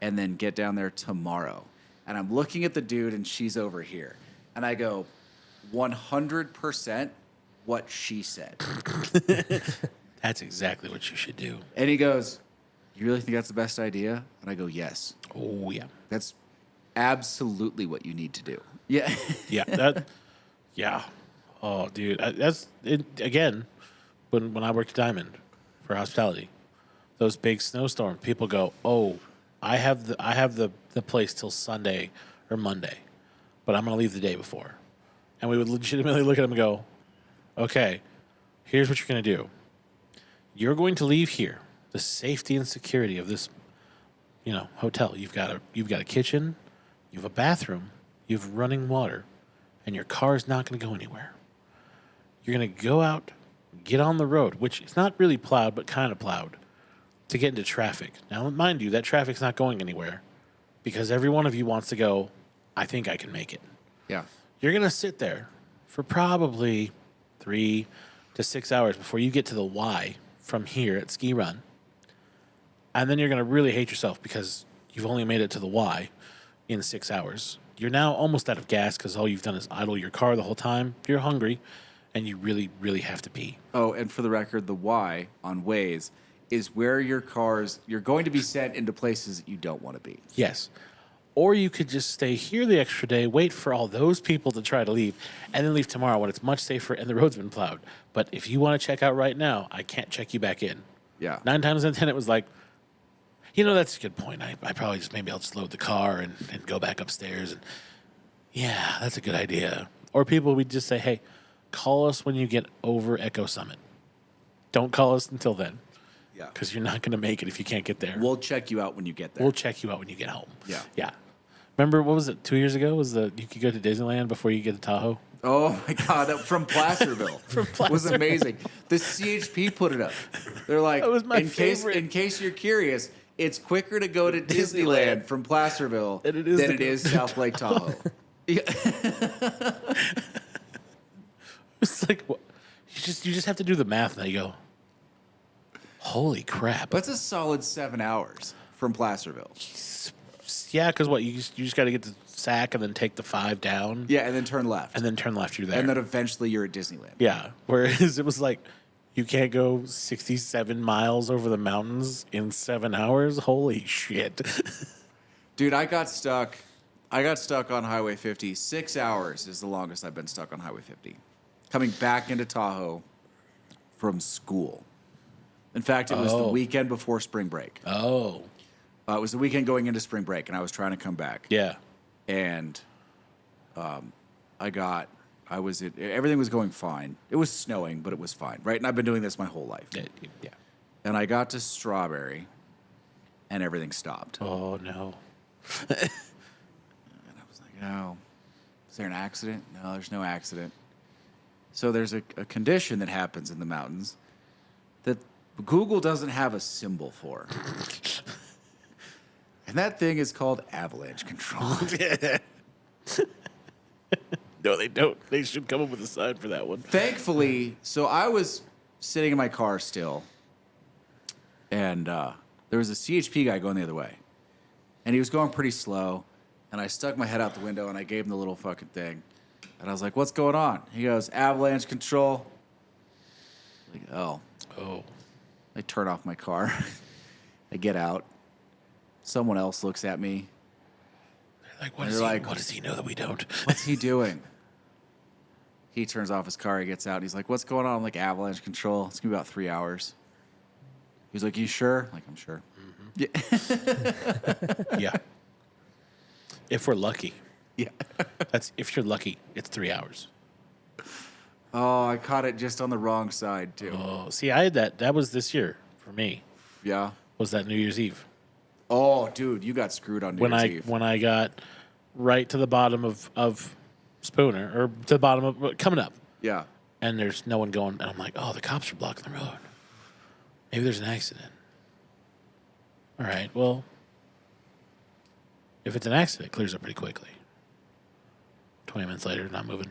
and then get down there tomorrow. And I'm looking at the dude, and she's over here. And I go, 100% what she said. That's exactly what you should do. And he goes, you really think that's the best idea? And I go, yes. Oh, yeah. That's absolutely what you need to do. Yeah. Yeah. Yeah. Oh, dude. That's it, again, when I worked at Diamond for hospitality, those big snowstorms, people go, oh, I have the place till Sunday or Monday, but I'm going to leave the day before. And we would legitimately look at them and go, okay, here's what you're going to do. You're going to leave here, the safety and security of this, hotel. You've got a kitchen, you have a bathroom, you have running water, and your car's not going to go anywhere. You're going to go out, get on the road, which is not really plowed, but kind of plowed, to get into traffic. Now, mind you, that traffic's not going anywhere because every one of you wants to go, I think I can make it. Yeah. You're going to sit there for probably 3 to 6 hours before you get to the Y from here at Ski Run. And then you're going to really hate yourself because you've only made it to the Y in 6 hours. You're now almost out of gas because all you've done is idle your car the whole time. You're hungry, and you really, really have to pee. Oh, and for the record, the Y on Waze is where you're going to be sent into places that you don't want to be. Yes. Or you could just stay here the extra day, wait for all those people to try to leave, and then leave tomorrow when it's much safer and the road's been plowed. But if you want to check out right now, I can't check you back in. Yeah. 9 times out of 10, it was like, that's a good point. I probably maybe I'll just load the car and go back upstairs. And yeah, that's a good idea. Or people, we'd just say, hey, call us when you get over Echo Summit. Don't call us until then. Yeah. Because you're not going to make it if you can't get there. We'll check you out when you get there. We'll check you out when you get home. Yeah. Yeah. Remember, what was it, 2 years ago? You could go to Disneyland before you get to Tahoe? Oh my God, from Placerville. From It was Placerville. amazing. The CHP put it up. They're like, That was my in favorite. case you're curious, it's quicker to go to Disneyland from Placerville Than than it is it to is South Lake Tahoe. Yeah. It's like, what? You just have to do the math, and you go, holy crap. That's a solid 7 hours from Placerville. Yeah, because what, you just got to get to Sac and then take the 5 down? Yeah, and then turn left. And then turn left, you're there. And then eventually you're at Disneyland. Yeah, whereas it was like, you can't go 67 miles over the mountains in 7 hours? Holy shit. Dude, I got stuck on Highway 50. 6 hours is the longest I've been stuck on Highway 50. Coming back into Tahoe from school. In fact, it was the Oh. weekend before spring break. Oh. It was the weekend going into spring break, and I was trying to come back. Yeah. And everything was going fine. It was snowing, but it was fine, right? And I've been doing this my whole life. Yeah. And I got to Strawberry, and everything stopped. Oh, no. And I was like, oh, is there an accident? No, there's no accident. So there's a condition that happens in the mountains that Google doesn't have a symbol for. And that thing is called avalanche control. No, they don't. They should come up with a sign for that one. Thankfully, so I was sitting in my car still, and there was a CHP guy going the other way. And he was going pretty slow, and I stuck my head out the window, and I gave him the little fucking thing. And I was like, what's going on? He goes, avalanche control. Like, oh. Oh. I turn off my car. I get out. Someone else looks at me. They're like, what does he know that we don't? What's he doing? He turns off his car. He gets out. And he's like, what's going on? I'm like, avalanche control. It's going to be about 3 hours. He's like, you sure? I'm like, I'm sure. Mm-hmm. Yeah. Yeah. If we're lucky. Yeah. If you're lucky, it's 3 hours. Oh, I caught it just on the wrong side, too. Oh, see, I had that. That was this year for me. Yeah. Was that New Year's Eve? Oh, dude, you got screwed on New Year's Eve. When I got right to the bottom of Spooner, or to the bottom of coming up, Yeah. and there's no one going, and I'm like, oh, the cops are blocking the road. Maybe there's an accident. All right, well, if it's an accident, it clears up pretty quickly. 20 minutes later, not moving.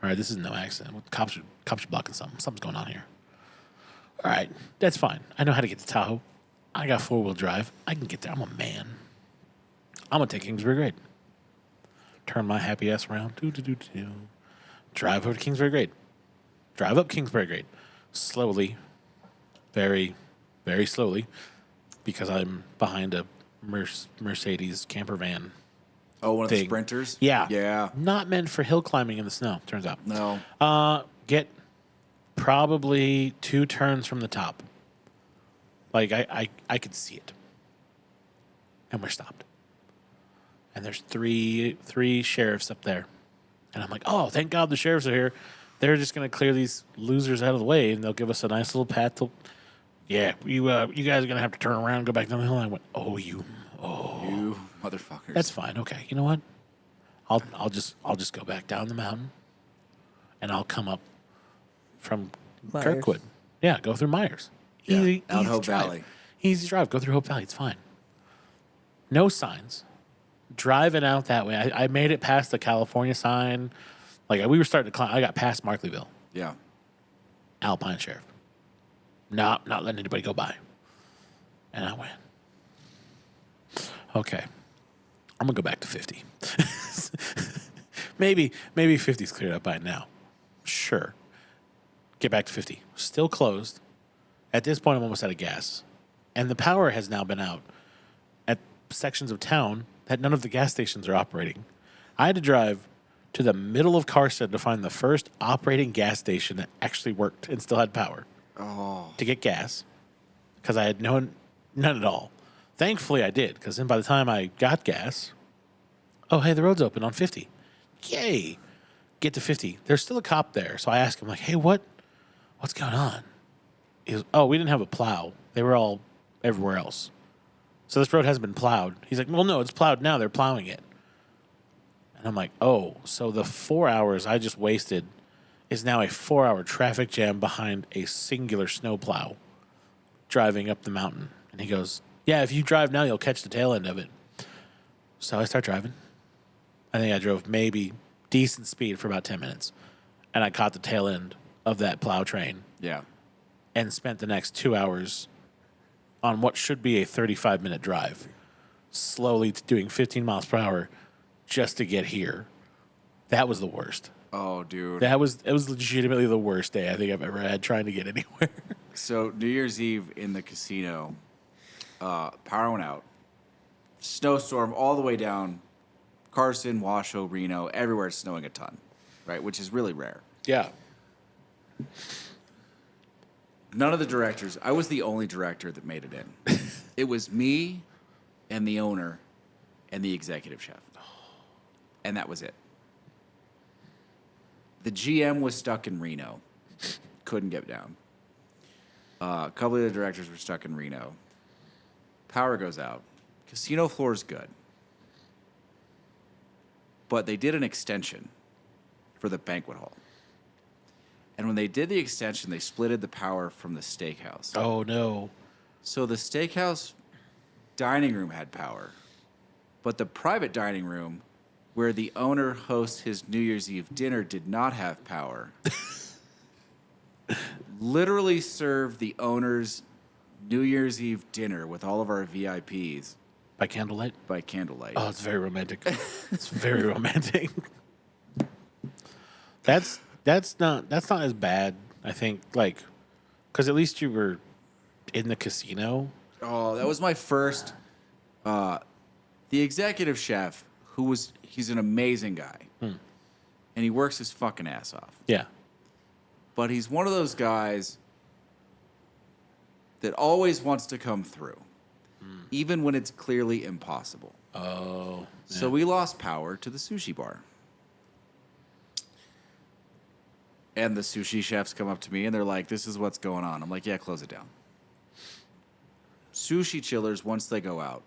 All right, this is no accident. Well, cops are blocking something. Something's going on here. All right, that's fine. I know how to get to Tahoe. I got 4-wheel drive. I can get there. I'm a man. I'm going to take Kingsbury Grade. Turn my happy ass around. Drive over to Kingsbury Grade. Drive up Kingsbury Grade. Slowly. Very, very slowly. Because I'm behind a Mercedes camper van. Oh, one of thing. the sprinters? Yeah. Yeah. Not meant for hill climbing in the snow, turns out. No. Get probably 2 turns from the top. Like, I could see it. And we're stopped. And there's three sheriffs up there. And I'm like, oh, thank God the sheriffs are here. They're just going to clear these losers out of the way, and they'll give us a nice little path to... Yeah, you guys are going to have to turn around and go back down the hill. And I went, you motherfuckers. That's fine. Okay, you know what? I'll just go back down the mountain, and I'll come up from Myers. Kirkwood. Yeah, go through Myers. Yeah, Easy, out easy Hope drive. Valley. Easy drive. Go through Hope Valley. It's fine. No signs. Driving out that way. I made it past the California sign. Like, we were starting to climb. I got past Markleyville. Yeah. Alpine Sheriff. Not letting anybody go by. And I went, okay, I'm going to go back to 50. maybe 50's cleared up by now. Sure. Get back to 50. Still closed. At this point, I'm almost out of gas. And the power has now been out at sections of town that none of the gas stations are operating. I had to drive to the middle of Carstead to find the first operating gas station that actually worked and still had power. Oh. To get gas, because I had none at all. Thankfully, I did, because then by the time I got gas, oh, hey, the road's open on 50. Yay. Get to 50. There's still a cop there. So I asked him, like, hey, what's going on? He goes, oh, we didn't have a plow. They were all everywhere else. So this road hasn't been plowed. He's like, well, no, it's plowed now. They're plowing it. And I'm like, oh, so the 4 hours I just wasted is now a 4-hour traffic jam behind a singular snowplow driving up the mountain. And he goes, yeah, if you drive now, you'll catch the tail end of it. So I start driving. I think I drove maybe decent speed for about 10 minutes. And I caught the tail end of that plow train Yeah. and spent the next 2 hours on what should be a 35-minute drive, slowly doing 15 miles per hour just to get here. That was the worst. Oh, dude. It was legitimately the worst day I think I've ever had trying to get anywhere. So New Year's Eve in the casino, power went out. Snowstorm all the way down Carson, Washoe, Reno, everywhere it's snowing a ton, right? Which is really rare. Yeah. None of the directors. I was the only director that made it in. It was me and the owner and the executive chef. And that was it. The GM was stuck in Reno. Couldn't get down. A couple of the directors were stuck in Reno. Power goes out. Casino floor is good. But they did an extension for the banquet hall. And when they did the extension, they splitted the power from the steakhouse. Oh no. So the steakhouse dining room had power, but the private dining room, where the owner hosts his New Year's Eve dinner, did not have power. Literally served the owner's New Year's Eve dinner with all of our VIPs By candlelight? by candlelight. Oh, it's very romantic. It's very romantic. That's not as bad, I think, like, because at least you were in the casino. Oh, that was my first. The executive chef, he's an amazing guy, and he works his fucking ass off. Yeah. But he's one of those guys that always wants to come through, even when it's clearly impossible. Oh. So we lost power to the sushi bar. And the sushi chefs come up to me and they're like, this is what's going on. I'm like, yeah, close it down. Sushi chillers, once they go out,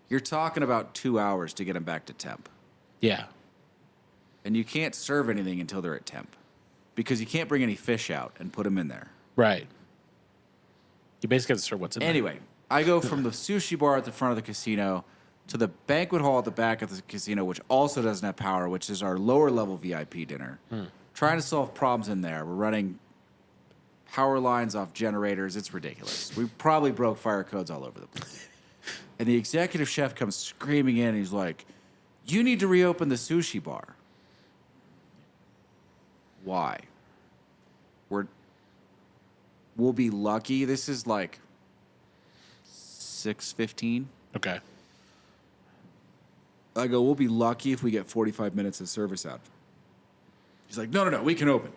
you're talking about 2 hours to get them back to temp. Yeah. And you can't serve anything until they're at temp because you can't bring any fish out and put them in there. Right. You basically have to serve what's in Anyway, I go from the sushi bar at the front of the casino to the banquet hall at the back of the casino, which also doesn't have power, which is our lower level VIP dinner. Trying to solve problems in there. We're running power lines off generators. It's ridiculous. We probably broke fire codes all over the place. And the executive chef comes screaming in and he's like, you need to reopen the sushi bar. Why? We'll be lucky. This is like 6:15. Okay. I go, we'll be lucky if we get 45 minutes of service out. He's like, no, we can open.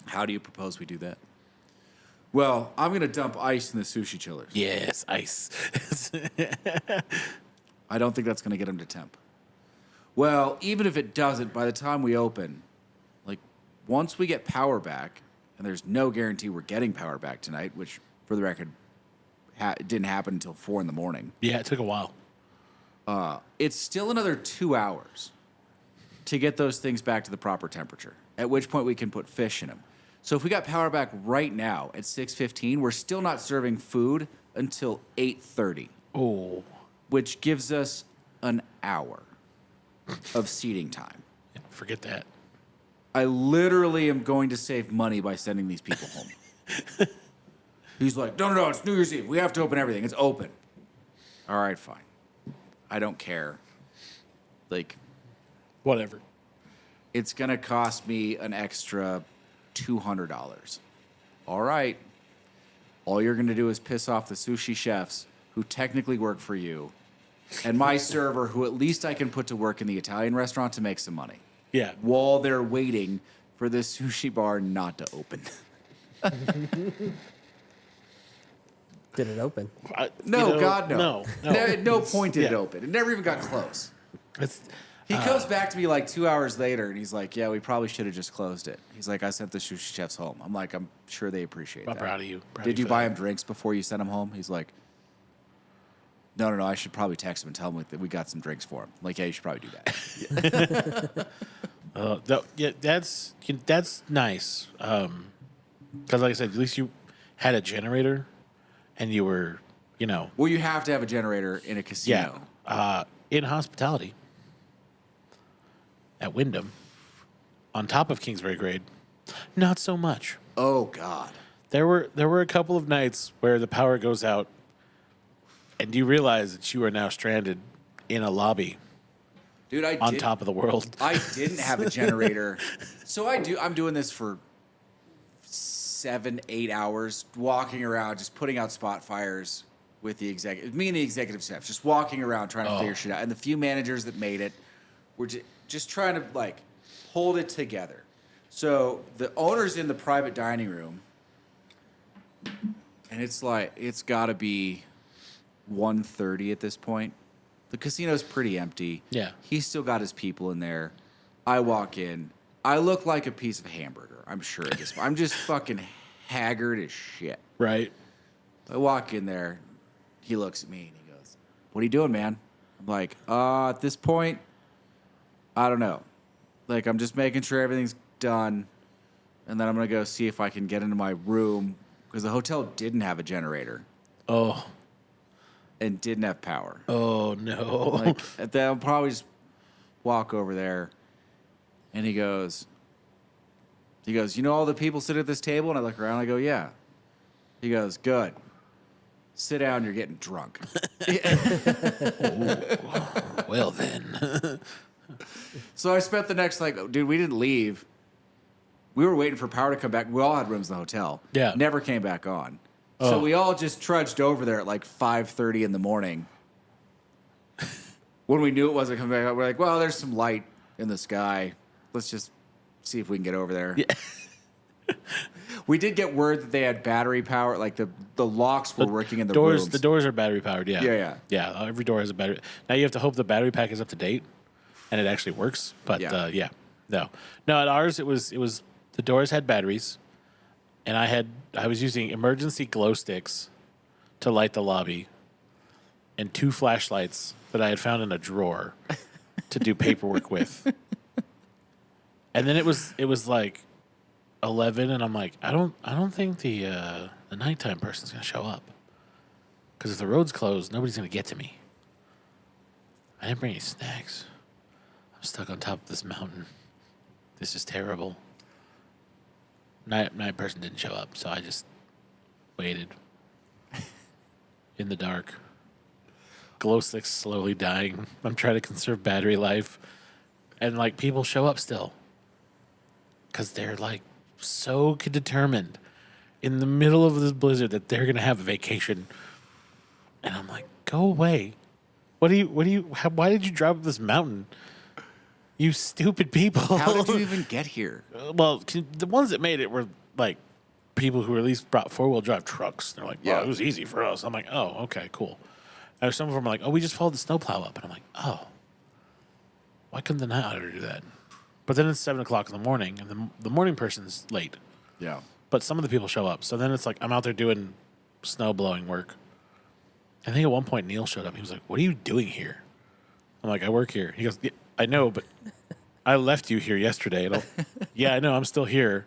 How do you propose we do that? Well, I'm going to dump ice in the sushi chillers. Yes, ice. I don't think that's going to get him to temp. Well, even if it doesn't, by the time we open, like, once we get power back, and there's no guarantee we're getting power back tonight, which, for the record, it didn't happen until 4 in the morning. Yeah, it took a while. It's still another 2 hours to get those things back to the proper temperature, at which point we can put fish in them. So if we got power back right now at 6:15, we're still not serving food until 8:30, Oh. which gives us an hour of seating time. Yeah, forget that. I literally am going to save money by sending these people home. He's like, no, it's New Year's Eve. We have to open everything. It's open. All right, fine. I don't care. Like, Whatever. it's going to cost me an extra $200. All right. All you're going to do is piss off the sushi chefs who technically work for you and my server who at least I can put to work in the Italian restaurant to make some money Yeah. while they're waiting for the sushi bar not to open. Did it open? No, God, no. No. At no point did it yeah. open. It never even got close. It's, He comes back to me like 2 hours later, and he's like, yeah, we probably should have just closed it. He's like, I sent the sushi chefs home. I'm like, I'm sure they appreciate I'm that. proud of you. Proud Did of you for buy that. him drinks before you sent them home? He's like, no, I should probably text him and tell him that we got some drinks for him. I'm like, yeah, you should probably do that. Yeah, that's nice. Because like I said, at least you had a generator, and you were, Well, you have to have a generator in a casino. in hospitality at Wyndham, on top of Kingsbury Grade, not so much. Oh, God. There were a couple of nights where the power goes out, and you realize that you are now stranded in a lobby Dude, on top of the world. I didn't have a generator. So I'm doing this for 7-8 hours, walking around, just putting out spot fires with the me and the executive staff, just walking around trying to figure shit out. And the few managers that made it were just trying to like hold it together. So the owner's in the private dining room, And it's like, it's got to be 1:30 at this point. The casino's pretty empty. Yeah. He's still got his people in there. I walk in. I look like a piece of hamburger, I'm sure at this point. I'm just fucking haggard as shit. Right. I walk in there. He looks at me and he goes, "What are you doing, man?" I'm like, at this point, I don't know. Like, I'm just making sure everything's done. And then I'm going to go see if I can get into my room. Because the hotel didn't have a generator Oh. and didn't have power. Oh no. Like, then I'll probably just walk over there. And he goes, "You know all the people sitting at this table?" And I look around and I go, "Yeah." He goes, "Good. Sit down, you're getting drunk." Well then. So I spent the next, dude, we didn't leave. We were waiting for power to come back. We all had rooms in the hotel. Yeah. Never came back on. So Oh. we all just trudged over there at like 5:30 in the morning. When we knew it wasn't coming back, we're like, well, there's some light in the sky. Let's just see if we can get over there. Yeah. We did get word that they had battery power, like the locks were working in the doors. rooms. The doors are battery powered. Yeah. Yeah. Yeah. Every door has a battery. Now you have to hope the battery pack is up to date, and it actually works. But Yeah. yeah. No. At ours it was the doors had batteries, and I was using emergency glow sticks to light the lobby, and 2 flashlights that I had found in a drawer to do paperwork with. And then it was like 11, and I'm like, I don't think the nighttime person's gonna show up, because if the road's closed, nobody's gonna get to me. I didn't bring any snacks. I'm stuck on top of this mountain. This is terrible. Night person didn't show up, so I just waited in the dark. Glow sticks slowly dying. I'm trying to conserve battery life, and like people show up still, because they're like so determined in the middle of this blizzard that they're gonna have a vacation. And I'm like, go away. Why did you drive up this mountain? You stupid people. How did you even get here? Well, the ones that made it were like people who at least brought 4-wheel drive trucks. They're like, Yeah. it was easy for us. I'm like, oh, okay, cool. And some of them are like, oh, we just followed the snowplow up. And I'm like, oh, why couldn't the night auditor do that? But then it's 7 o'clock in the morning, and the morning person's late. Yeah. But some of the people show up. So then it's like I'm out there doing snow blowing work. I think at one point Neil showed up. He was like, "What are you doing here?" I'm like, "I work here." He goes, "Yeah, I know, but I left you here yesterday." And yeah, I know. I'm still here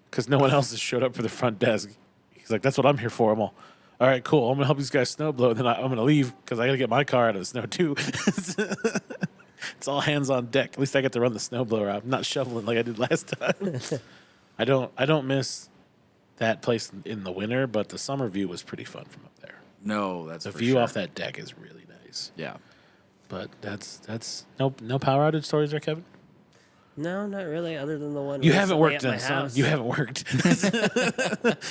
because no one else has showed up for the front desk. He's like, "That's what I'm here for." I'm all right, cool. I'm going to help these guys snow blow, and then I'm going to leave because I got to get my car out of the snow too. It's all hands on deck. At least I get to run the snowblower out. I'm not shoveling like I did last time. I don't miss that place in the winter, but the summer view was pretty fun from up there. No, that's The for view sure. off that deck is really nice. Yeah. But that's no power outage stories there, Kevin? No, not really. Other than the one You haven't recently worked at my then, son. house. You haven't worked.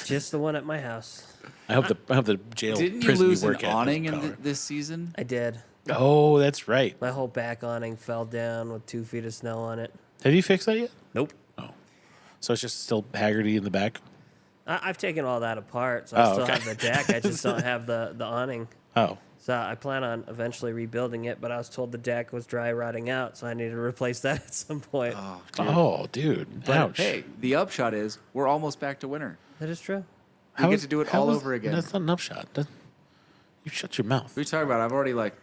Just the one at my house. I hope the jail Didn't you prison lose you an work at has awning power. this season? I did. Oh, that's right. My whole back awning fell down with 2 feet of snow on it. Have you fixed that yet? Nope. Oh, so it's just still Haggerty in the back. I've taken all that apart, so I Oh, still okay. have the deck. I just don't have the awning. Oh, So I plan on eventually rebuilding it, but I was told the deck was dry rotting out, so I need to replace that at some point. dude. But Ouch. hey, the upshot is we're almost back to winter. That is true. We How get is- to do it how all is- over again. That's not an upshot. You shut your mouth. What are you talking about? I've already looked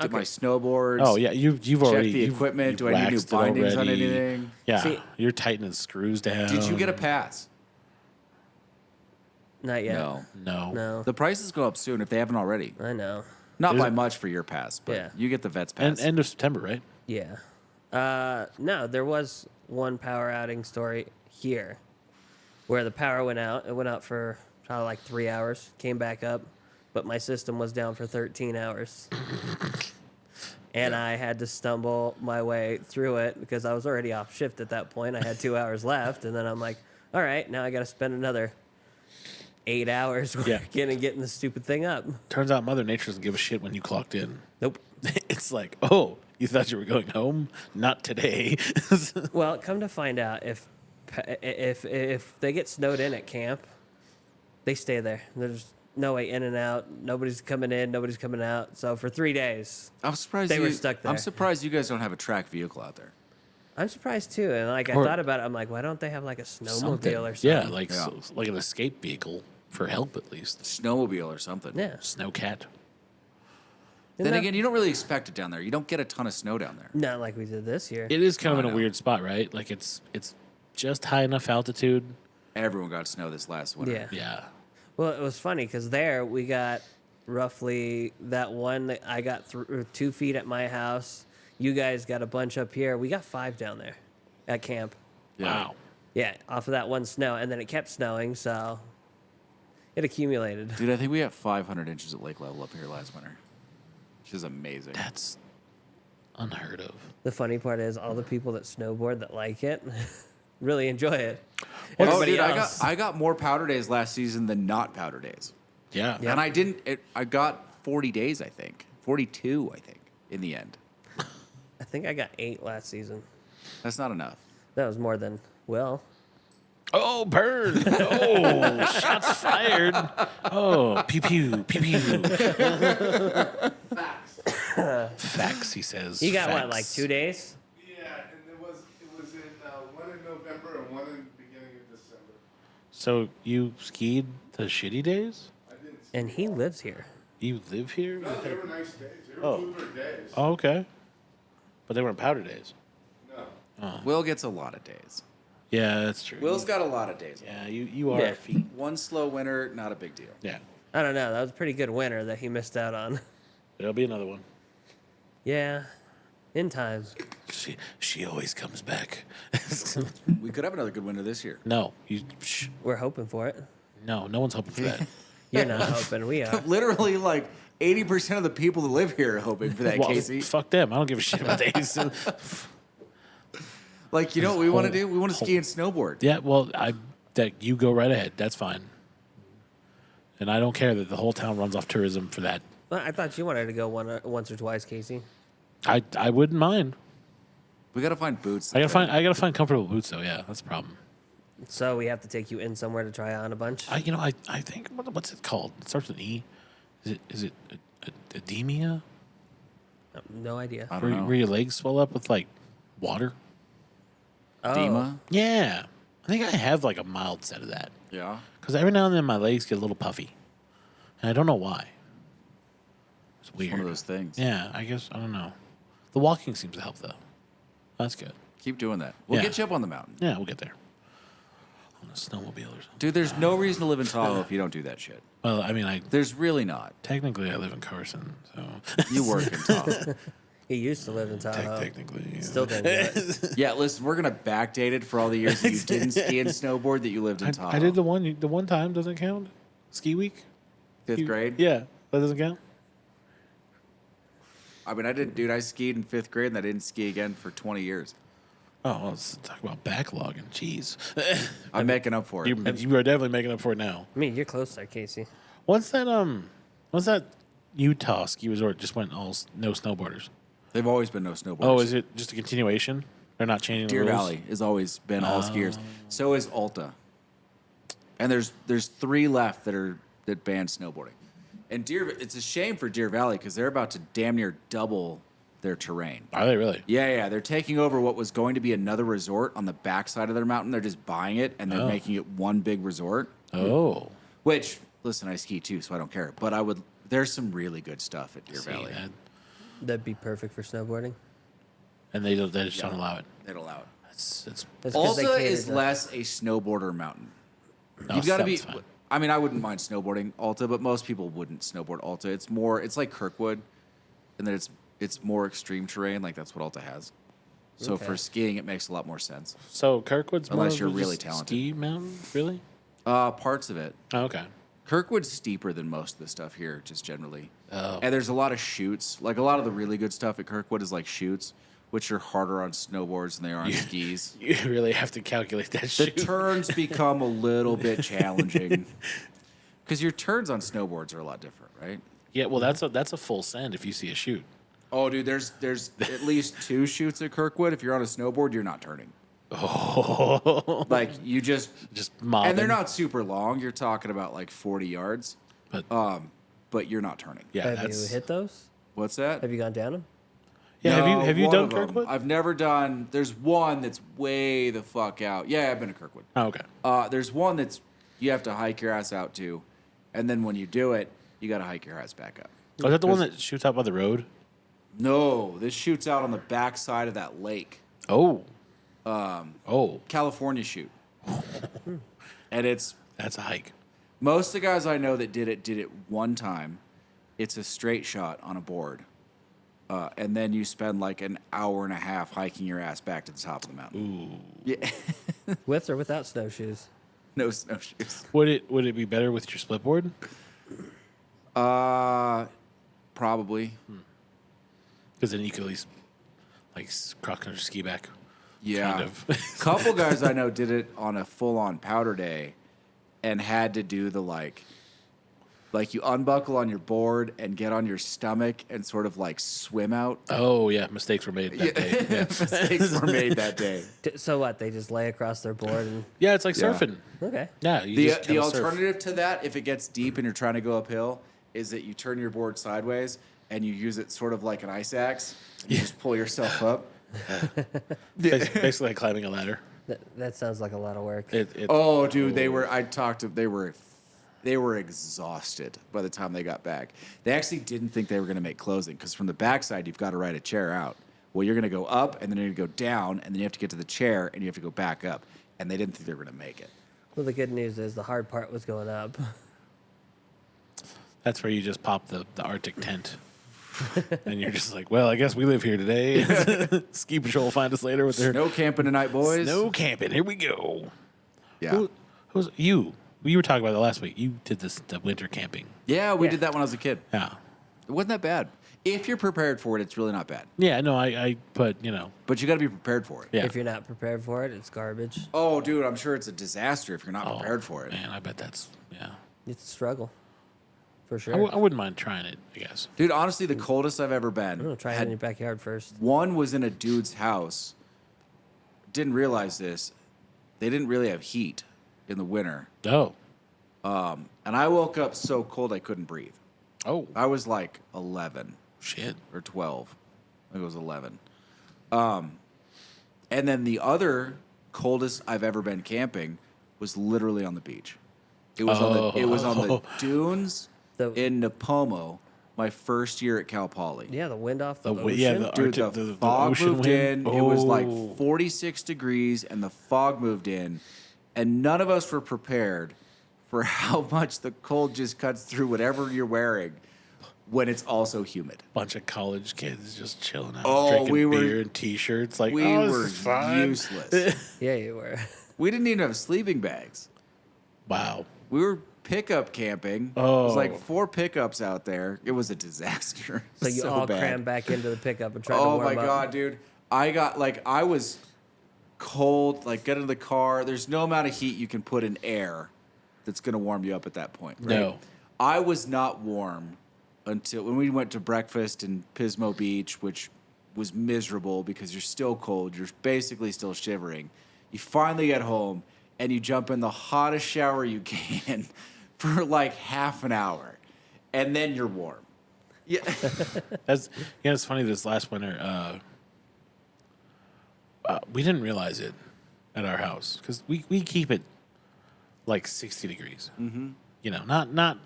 at my Okay. snowboards. Oh yeah, you've Checked already the you've- equipment. you've Do I need new waxed it bindings on already. anything? Yeah, See- you're tightening screws down. Did you get a pass? Not yet. No. No. No. The prices go up soon if they haven't already. I know. Not There's by a- much for your pass, but Yeah. you get the vet's pass. End of September, right? Yeah. No, there was one power outing story here where the power went out. It went out for probably like 3 hours, came back up, but my system was down for 13 hours. And I had to stumble my way through it because I was already off shift at that point. I had 2 hours left, and then I'm like, all right, now I got to spend another 8 hours Yeah. working and getting the stupid thing up. Turns out Mother Nature doesn't give a shit when you clocked in. Nope. It's like, oh, you thought you were going home? Not today. Well, come to find out, if they get snowed in at camp, They stay there. There's no way in and out. Nobody's coming in. Nobody's coming out. So for 3 days, I'm surprised They were stuck there. I'm surprised you guys don't have a track vehicle out there. I'm surprised too. And like I Or- thought about it, I'm like, why don't they have like a Something. snowmobile or something? Yeah, like Yeah. like an escape vehicle for help at least. Snowmobile or something. Yeah. Snowcat. Then Isn't that- again, you don't really expect it down there. You don't get a ton of snow down there. Not like we did this year. It is kind of I in a know. weird spot, right? Like it's just high enough altitude. Everyone got snow this last winter. Yeah. Yeah. Well, it was funny because there we got roughly that one that I got 2 feet at my house. You guys got a bunch up here. We got 5 down there at camp. Yeah. Wow. Yeah, off of that one snow, and then it kept snowing, so it accumulated. Dude, I think we got 500 inches at lake level up here last winter, which is amazing. That's unheard of. The funny part is all the people that snowboard that like it really enjoy it. Oh, Everybody dude, else, I got more powder days last season than not powder days. Yeah. Yeah. And I didn't. I got 40 days, I think. 42, I think, in the end. I think I got 8 last season. That's not enough. That was more than Will. Oh, burn! Oh, shots fired! Oh, pew pew pew pew. Facts, he says. You got what, Facts. like 2 days? Yeah, and it was in one in November and one in the beginning of December. So you skied the shitty days? I didn't. And he lives here. You live here? No, they were nice days. They were Oh. bluebird days. Oh, okay. But they weren't powder days. No. Will gets a lot of days. Yeah, that's true. Will's got a lot of days. Yeah, you are Yeah. a fiend. One slow winter, not a big deal. Yeah. I don't know. That was a pretty good winter that he missed out on. There'll be another one. Yeah, in time. She always comes back. We could have another good winter this year. No, you. Shh. We're hoping for it. No one's hoping for that. You're not hoping. We are. Literally, like 80% of the people that live here are hoping for that, Well, Casey. fuck them. I don't give a shit about the A's. Like, you know what we want to Whole- do? We want to ski and snowboard. Yeah, well, that you go right ahead. That's fine. And I don't care that the whole town runs off tourism for that. Well, I thought you wanted to go once or twice, Casey. I wouldn't mind. We got to find boots. I gotta find comfortable boots though. Yeah, that's a problem. So we have to take you in somewhere to try on a bunch. I think what's it called? It starts with an E. Is it edemia? No idea. I don't know. Where your legs swell up with like water? Oh, Dima? Yeah, I think I have like a mild set of that Yeah. because every now and then my legs get a little puffy, and I don't know why. It's weird. One of those things. Yeah, I guess I don't know. The walking seems to help though. That's good. Keep doing that. We'll Yeah. get you up on the mountain. Yeah, we'll get there. On a snowmobile or something. Dude, there's no reason to live in Tahoe if you don't do that shit. Well, I mean, There's really not. technically I live in Carson, so You work in Tahoe. he used to live in Tahoe. technically, yeah. Still didn't do it. Yeah, listen, we're going to backdate it for all the years that you didn't ski and snowboard that you lived in Tahoe. I did the one time. Doesn't count. Ski week. Fifth grade? Yeah, that doesn't count. I mean, I skied in 5th grade and I didn't ski again for 20 years. Oh, well, let's talk about backlogging. Jeez, I'm making up for it. you are definitely making up for it now. I mean, you're close there, Casey. What's that Utah ski resort just went all no snowboarders? They've always been no snowboarders. Oh, is it just a continuation? They're not changing Deer the rules? Valley has always been all skiers. So is Alta. And there's 3 left that ban snowboarding. And it's a shame for Deer Valley because they're about to damn near double their terrain. Are they really? Yeah, they're taking over what was going to be another resort on the backside of their mountain. They're just buying it and they're Oh. making it one big resort. Oh, Which, listen, I ski too, so I don't care. But there's some really good stuff at Deer see Valley. that? That'd be perfect for snowboarding. And they just don't allow it. They don't allow it. It's That's 'cause they Alta catered is to- less a snowboarder mountain. no, You've got to be. sounds fine. I mean, I wouldn't mind snowboarding Alta, but most people wouldn't snowboard Alta. It's like Kirkwood, and then it's more extreme terrain. Like that's what Alta has. So Okay. for skiing, it makes a lot more sense. So Kirkwood's more Unless of you're a really just talented. ski mountain, really? Parts of it. Oh, okay. Kirkwood's steeper than most of the stuff here, just generally. Oh. And there's a lot of chutes. Like a lot of the really good stuff at Kirkwood is like chutes, which are harder on snowboards than they are on skis. You really have to calculate that The shit. turns become a little bit challenging because your turns on snowboards are a lot different, right? Yeah, well, that's a full send if you see a shoot. Oh, dude, there's at least 2 chutes at Kirkwood. If you're on a snowboard, you're not turning. Oh, Like you just mobbing. and they're not super long. You're talking about like 40 yards. But But you're not turning. yeah, Have you that's hit those? What's that? Have you gone down them? yeah. No, Have you one done of 'em. Kirkwood? I've never done. There's one that's way the fuck out. Yeah, I've been to Kirkwood. Oh, okay. There's one that's you have to hike your ass out to, and then when you do it, you got to hike your ass back up. Oh, is that the one that shoots out by the road? No, this shoots out on the back side of that lake. Oh, California shoot. And it's that's a hike. most of the guys I know that did it one time. It's a straight shot on a board. And then you spend like an hour and a half hiking your ass back to the top of the mountain. Ooh. Yeah. With or without snowshoes? No snowshoes. Would it be better with your split board? Probably. Because then you could at least like cross country ski back. Yeah. Kind of. Couple guys I know did it on a full on powder day and had to do the like you unbuckle on your board and get on your stomach and sort of like swim out. Oh yeah, mistakes were made that day. Yeah. Mistakes were made that day. So what? They just lay across their board and Yeah, it's like Yeah. surfing. okay. Yeah, you The just kinda surf. alternative to that, if it gets deep and you're trying to go uphill, is that you turn your board sideways and you use it sort of like an ice axe. You just pull yourself up. Basically like climbing a ladder. That sounds like a lot of work. Oh, dude, they were exhausted by the time they got back. They actually didn't think they were going to make closing because from the backside, you've got to ride a chair out. Well, you're going to go up and then you're going to go down and then you have to get to the chair and you have to go back up. And they didn't think they were going to make it. Well, the good news is the hard part was going up. That's where you just pop the Arctic tent. And you're just like, well, I guess we live here today. Ski patrol will find us later with their Snow camping tonight, boys. snow camping. Here we go. Yeah. Who's you? We were talking about that last week. You did the winter camping. Yeah, we Yeah. did that when I was a kid. Yeah. It wasn't that bad. If you're prepared for it, it's really not bad. Yeah, no, I put, you know. But you got to be prepared for it. Yeah. If you're not prepared for it, it's garbage. Oh, dude, I'm sure it's a disaster if you're not Oh, prepared for it. Man, I bet that's, yeah. It's a struggle, for I, sure. I wouldn't mind trying it, I guess. Dude, honestly, the coldest I've ever I'm been. gonna try it in your backyard first. One was in a dude's house. Didn't realize this. They didn't really have heat in the winter. Oh. And I woke up so cold I couldn't breathe. Oh. I was like 11 Shit. or 12. I think it was 11. And then the other coldest I've ever been camping was literally on the beach. It was on the dunes The- in Napomo my first year at Cal Poly. Yeah, the wind off the The ocean. yeah, the Dude, Arctic, the the fog ocean moved wind. in. It was like Oh. 46 degrees, and the fog moved in, and none of us were prepared for how much the cold just cuts through whatever you're wearing when it's also humid. Bunch of college kids just chilling out, Oh, drinking we were- beer and t-shirts. Like, We oh, were this is fun. useless. Yeah, you were. We didn't even have sleeping bags. Wow. We were pickup camping. It was Oh. like 4 pickups out there. It was a disaster. So you all bad. crammed back into the pickup and tried to Oh warm my up. god, dude! I was cold. Like, get in the car. There's no amount of heat you can put in air that's gonna warm you up at that point. Right? No. I was not warm until when we went to breakfast in Pismo Beach, which was miserable because you're still cold. You're basically still shivering. You finally get home and you jump in the hottest shower you can for like half an hour, and then you're warm. Yeah. That's it's funny. This last winter, we didn't realize it at our house because we keep it like 60 degrees. Mm-hmm. You know, not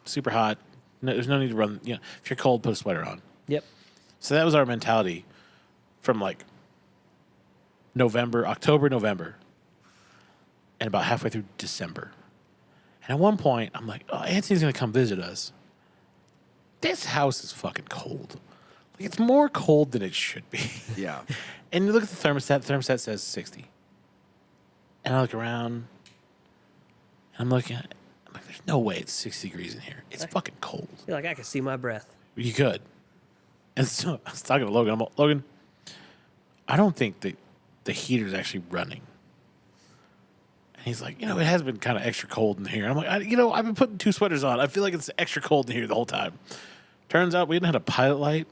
super hot. No, there's no need to run. You know, if you're cold, put a sweater on. Yep. So that was our mentality from like October, November, and about halfway through December. And at one point, I'm like, oh, Anthony's going to come visit us. This house is fucking cold. Like, it's more cold than it should be. Yeah. And you look at the thermostat says 60. And I look around, and I'm looking at it. I'm like, there's no way it's 60 degrees in here. It's fucking cold. You're like, I can see my breath. You could. And so I was talking to Logan. I'm like, Logan, I don't think the heater's actually running. And he's like, it has been kind of extra cold in here. I'm like, I've been putting 2 sweaters on. I feel like it's extra cold in here the whole time. Turns out we didn't have a pilot light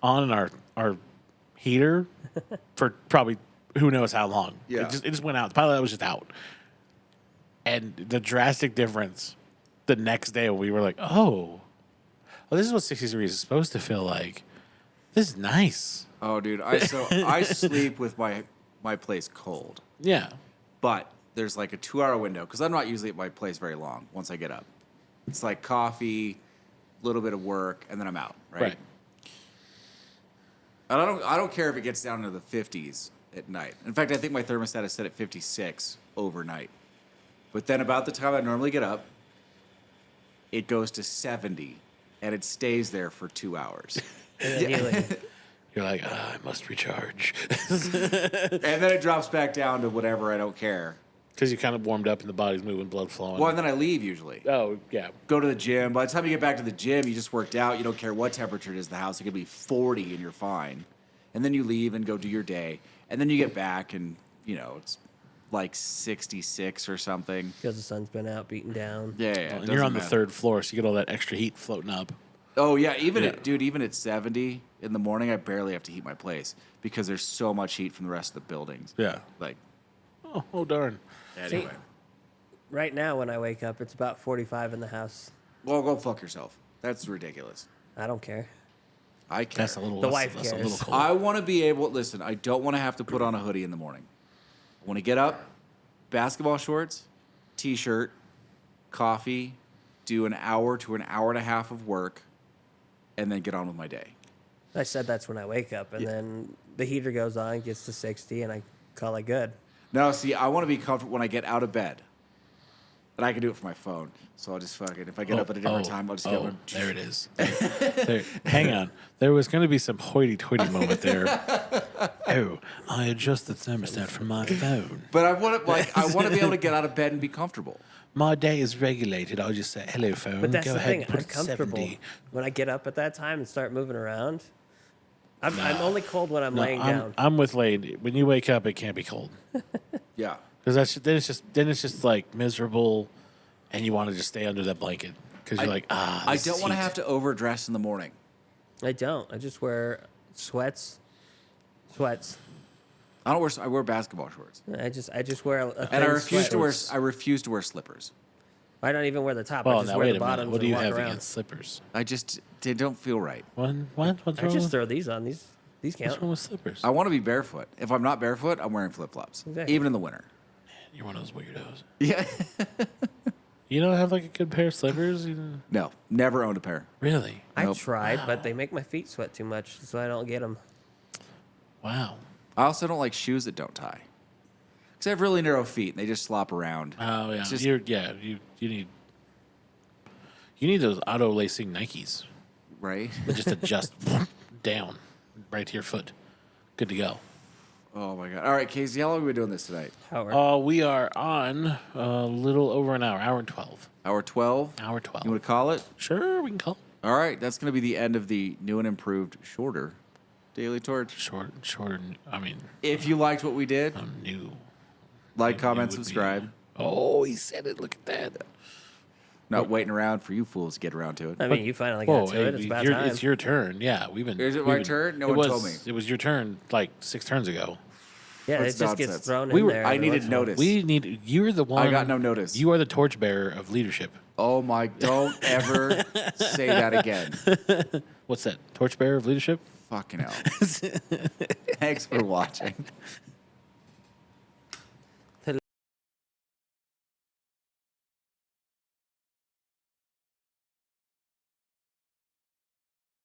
on in our heater for probably who knows how long. Yeah. It just went out. The pilot light was just out. And the drastic difference the next day we were like, oh, this is what 60 degrees is supposed to feel like. This is nice. Oh, dude, I sleep with my place cold, Yeah. but there's like a 2-hour window because I'm not usually at my place very long once I get up. It's like coffee, a little bit of work, and then I'm out. Right. And I don't care if it gets down into the 50s at night. In fact, I think my thermostat is set at 56 overnight. But then about the time I normally get up, it goes to 70, and it stays there for 2 hours. And then you leave. You're like, I must recharge. And then it drops back down to whatever, I don't care. Because you kind of warmed up and the body's moving, blood flowing. Well, and then I leave usually. Oh, yeah. Go to the gym. By the time you get back to the gym, you just worked out. You don't care what temperature it is in the house. It could be 40 and you're fine. And then you leave and go do your day. And then you get back and, it's like 66 or something. Because the sun's been out, beating down. Yeah. And you're on the third floor, so you get all that extra heat floating up. Oh, yeah. Even at 70 in the morning, I barely have to heat my place because there's so much heat from the rest of the buildings. Yeah. Like, Oh, darn. anyway. Right now, when I wake up, it's about 45 in the house. Well, go fuck yourself. That's ridiculous. I don't care. I care. That's a little. The that's- wife that's a cares. little cold. I want to be able. Listen, I don't want to have to put on a hoodie in the morning. I want to get up, basketball shorts, t-shirt, coffee, do an hour to an hour and a half of work, and then get on with my day. I said that's when I wake up, and then the heater goes on, gets to 60, and I call it good. No, see, I want to be comfortable when I get out of bed. But I can do it from my phone. So I'll just fucking, if I get up at a different time, I'll just get one. There it is. There, hang on. There was going to be some hoity-toity moment there. Oh, I adjust the thermostat from my phone. But I want to be able to get out of bed and be comfortable. My day is regulated. I'll just say, hello, phone. But that's Go the ahead thing. and put I'm it comfortable 70. when I get up at that time and start moving around. I'm only cold when I'm No, laying down. I'm with Lane. When you wake up, it can't be cold. Yeah. Because then it's just like miserable, and you want to just stay under that blanket because you're I this don't is want to heat. have to overdress in the morning. I don't. I just wear sweats. I wear basketball shorts. I just wear a And I thin refuse sweat. to wear slippers. I don't even wear the top. Well, I just now wear wait the a minute. bottoms What do and you walk have around. against slippers? They don't feel right. What? What's I wrong? just throw these on. These What's count. wrong with slippers? I want to be barefoot. If I'm not barefoot, I'm wearing flip-flops. Exactly. Even in the winter. You're one of those weirdos. Yeah. You don't have like a good pair of slippers? No, never owned a pair. Really? I Nope. tried, but they make my feet sweat too much, so I don't get them. Wow. I also don't like shoes that don't tie. Because I have really narrow feet and they just slop around. Oh yeah. It's just- You need those auto lacing Nikes Right? that just adjust down right to your foot. Good to go. Oh my God. All right, Casey, how long have we been doing this tonight? Howard. We are on a little over an hour, hour and 12. Hour 12? Hour 12. You want to call it? Sure, we can call it. All right, that's going to be the end of the new and improved, shorter Daily Torch. Short, I mean, If you liked what we did, new. like, New comment, would be- subscribe. Oh, he said it. Look at that. Not waiting around for you fools to get around to it. I mean, you finally Whoa, got to it. It's about your, time. it's your turn. Yeah, we've been. Is it we've my been- turn? No it one was, told me. It was your turn like 6 turns ago. Yeah, That's it just gets nonsense. thrown We in were- there. I every needed once in a while. notice. We need. You're the one. I got no notice. You are the torchbearer of leadership. Oh my, don't ever say that again. What's that? Torchbearer of leadership? Fucking hell. Thanks for watching.